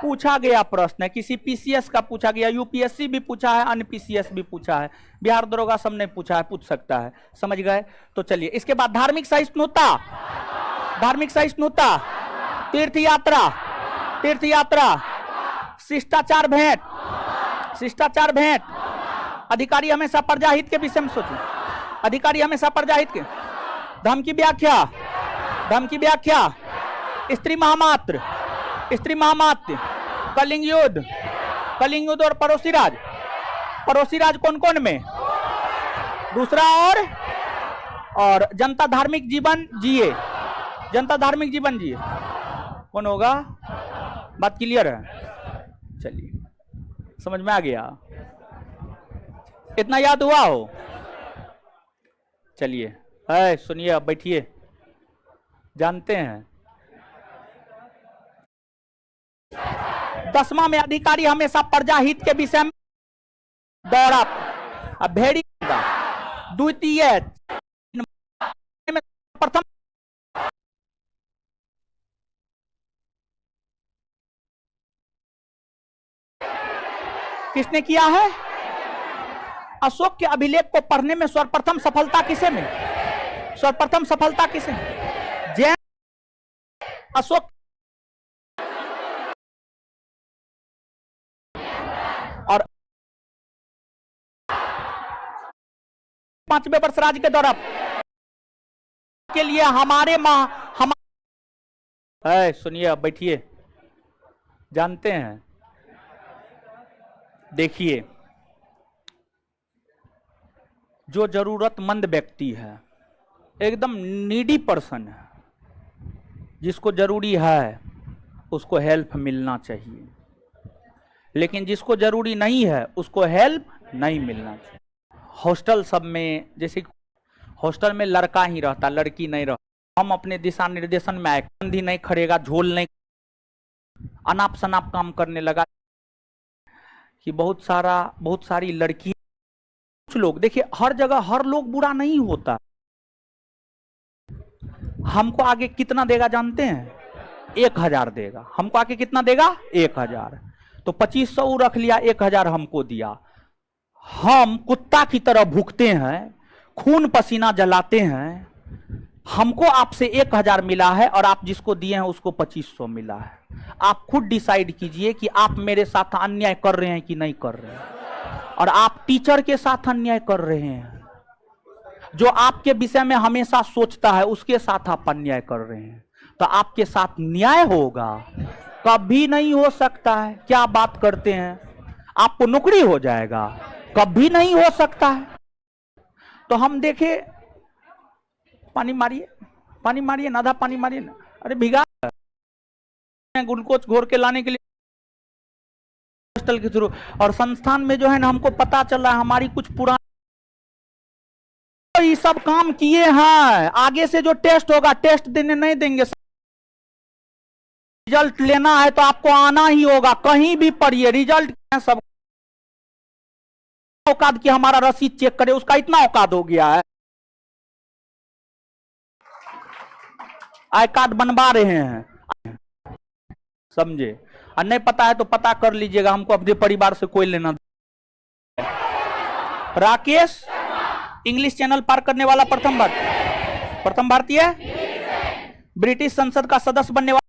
पूछा गया प्रश्न है, किसी पीसीएस का पूछा गया, यूपीएससी भी पूछा है, अन्य पीसीएस भी पूछा है, बिहार दरोगा सबने पूछा है, पूछ सकता है। समझ गए? तो चलिए इसके बाद धार्मिक सहिष्णुता, धार्मिक सहिष्णुता, तीर्थ यात्रा, तीर्थ यात्रा, शिष्टाचार भेंट, शिष्टाचार भेंट। अधिकारी हमेशा प्रजाहित के विषय में सोचें, अधिकारी हमेशा प्रजाहित के। धर्म की व्याख्या, धर्म की व्याख्या, स्त्री महामात्र, स्त्री महामात्र, कलिंग युद्ध, कलिंग युद्ध और पड़ोसी राज। पड़ोसी राज कौन कौन में? दूसरा और जनता धार्मिक जीवन जिए, जनता धार्मिक जीवन जिए। कौन होगा? बात क्लियर है? चलिए समझ में आ गया, इतना याद हुआ हो? चलिए सुनिए, अब बैठिए। जानते हैं 10वां में अधिकारी हमेशा प्रजाहित के विषय में दौरा, अब भेड़ी द्वितीय, प्रथम किसने किया है? अशोक के अभिलेख को पढ़ने में सर्वप्रथम सफलता किसे में? सर्वप्रथम सफलता किसे? जैन अशोक और 5वें वर्ष राज्य के दौरा के लिए सुनिए, अब बैठिए। जानते हैं, देखिए जो जरूरतमंद व्यक्ति है, एकदम नीडी पर्सन है, जिसको जरूरी है उसको हेल्प मिलना चाहिए, लेकिन जिसको जरूरी नहीं है उसको हेल्प नहीं मिलना चाहिए। हॉस्टल सब में, जैसे हॉस्टल में लड़का ही रहता, लड़की नहीं रहता। हम अपने दिशा निर्देशन में आए, कंधी नहीं खड़ेगा, झोल नहीं, अनाप शनाप काम करने लगा कि बहुत सारी लड़की, कुछ लोग, देखिए हर जगह हर लोग बुरा नहीं होता। हमको आगे कितना देगा जानते हैं? 1000 देगा। हमको आगे कितना देगा? 1000। तो 2500 रख लिया, 1000 हमको दिया। हम कुत्ता की तरह भूखते हैं, खून पसीना जलाते हैं, हमको आपसे 1000 मिला है और आप जिसको दिए हैं उसको 2500 मिला है। आप खुद डिसाइड कीजिए कि आप मेरे साथ अन्याय कर रहे हैं कि नहीं कर रहे हैं। और आप टीचर के साथ अन्याय कर रहे हैं, जो आपके विषय में हमेशा सोचता है उसके साथ आप अन्याय कर रहे हैं, तो आपके साथ न्याय होगा? कभी नहीं हो सकता है। क्या बात करते हैं? आपको नौकरी हो जाएगा? कभी नहीं हो सकता है। तो हम देखे, पानी मारिए, पानी मारिए, नाधा पानी मारिए ना। अरे भिगा ग्लूकोज घोर के लाने के लिए हॉस्टल के थ्रू। और संस्थान में जो है ना, हमको पता चला हमारी कुछ पुरानी ये सब काम किए हैं। आगे से जो टेस्ट होगा, टेस्ट देने नहीं देंगे, रिजल्ट लेना है तो आपको आना ही होगा, कहीं भी पढ़िए। रिजल्ट सब औकात की हमारा रसीद चेक करे, उसका इतना औकात हो गया है। आई कार्ड बनवा रहे हैं, समझे? और नहीं पता है तो पता कर लीजिएगा, हमको अपने परिवार से कोई लेना। राकेश इंग्लिश चैनल पार करने वाला प्रथम भारतीय, ब्रिटिश संसद का सदस्य बनने वाला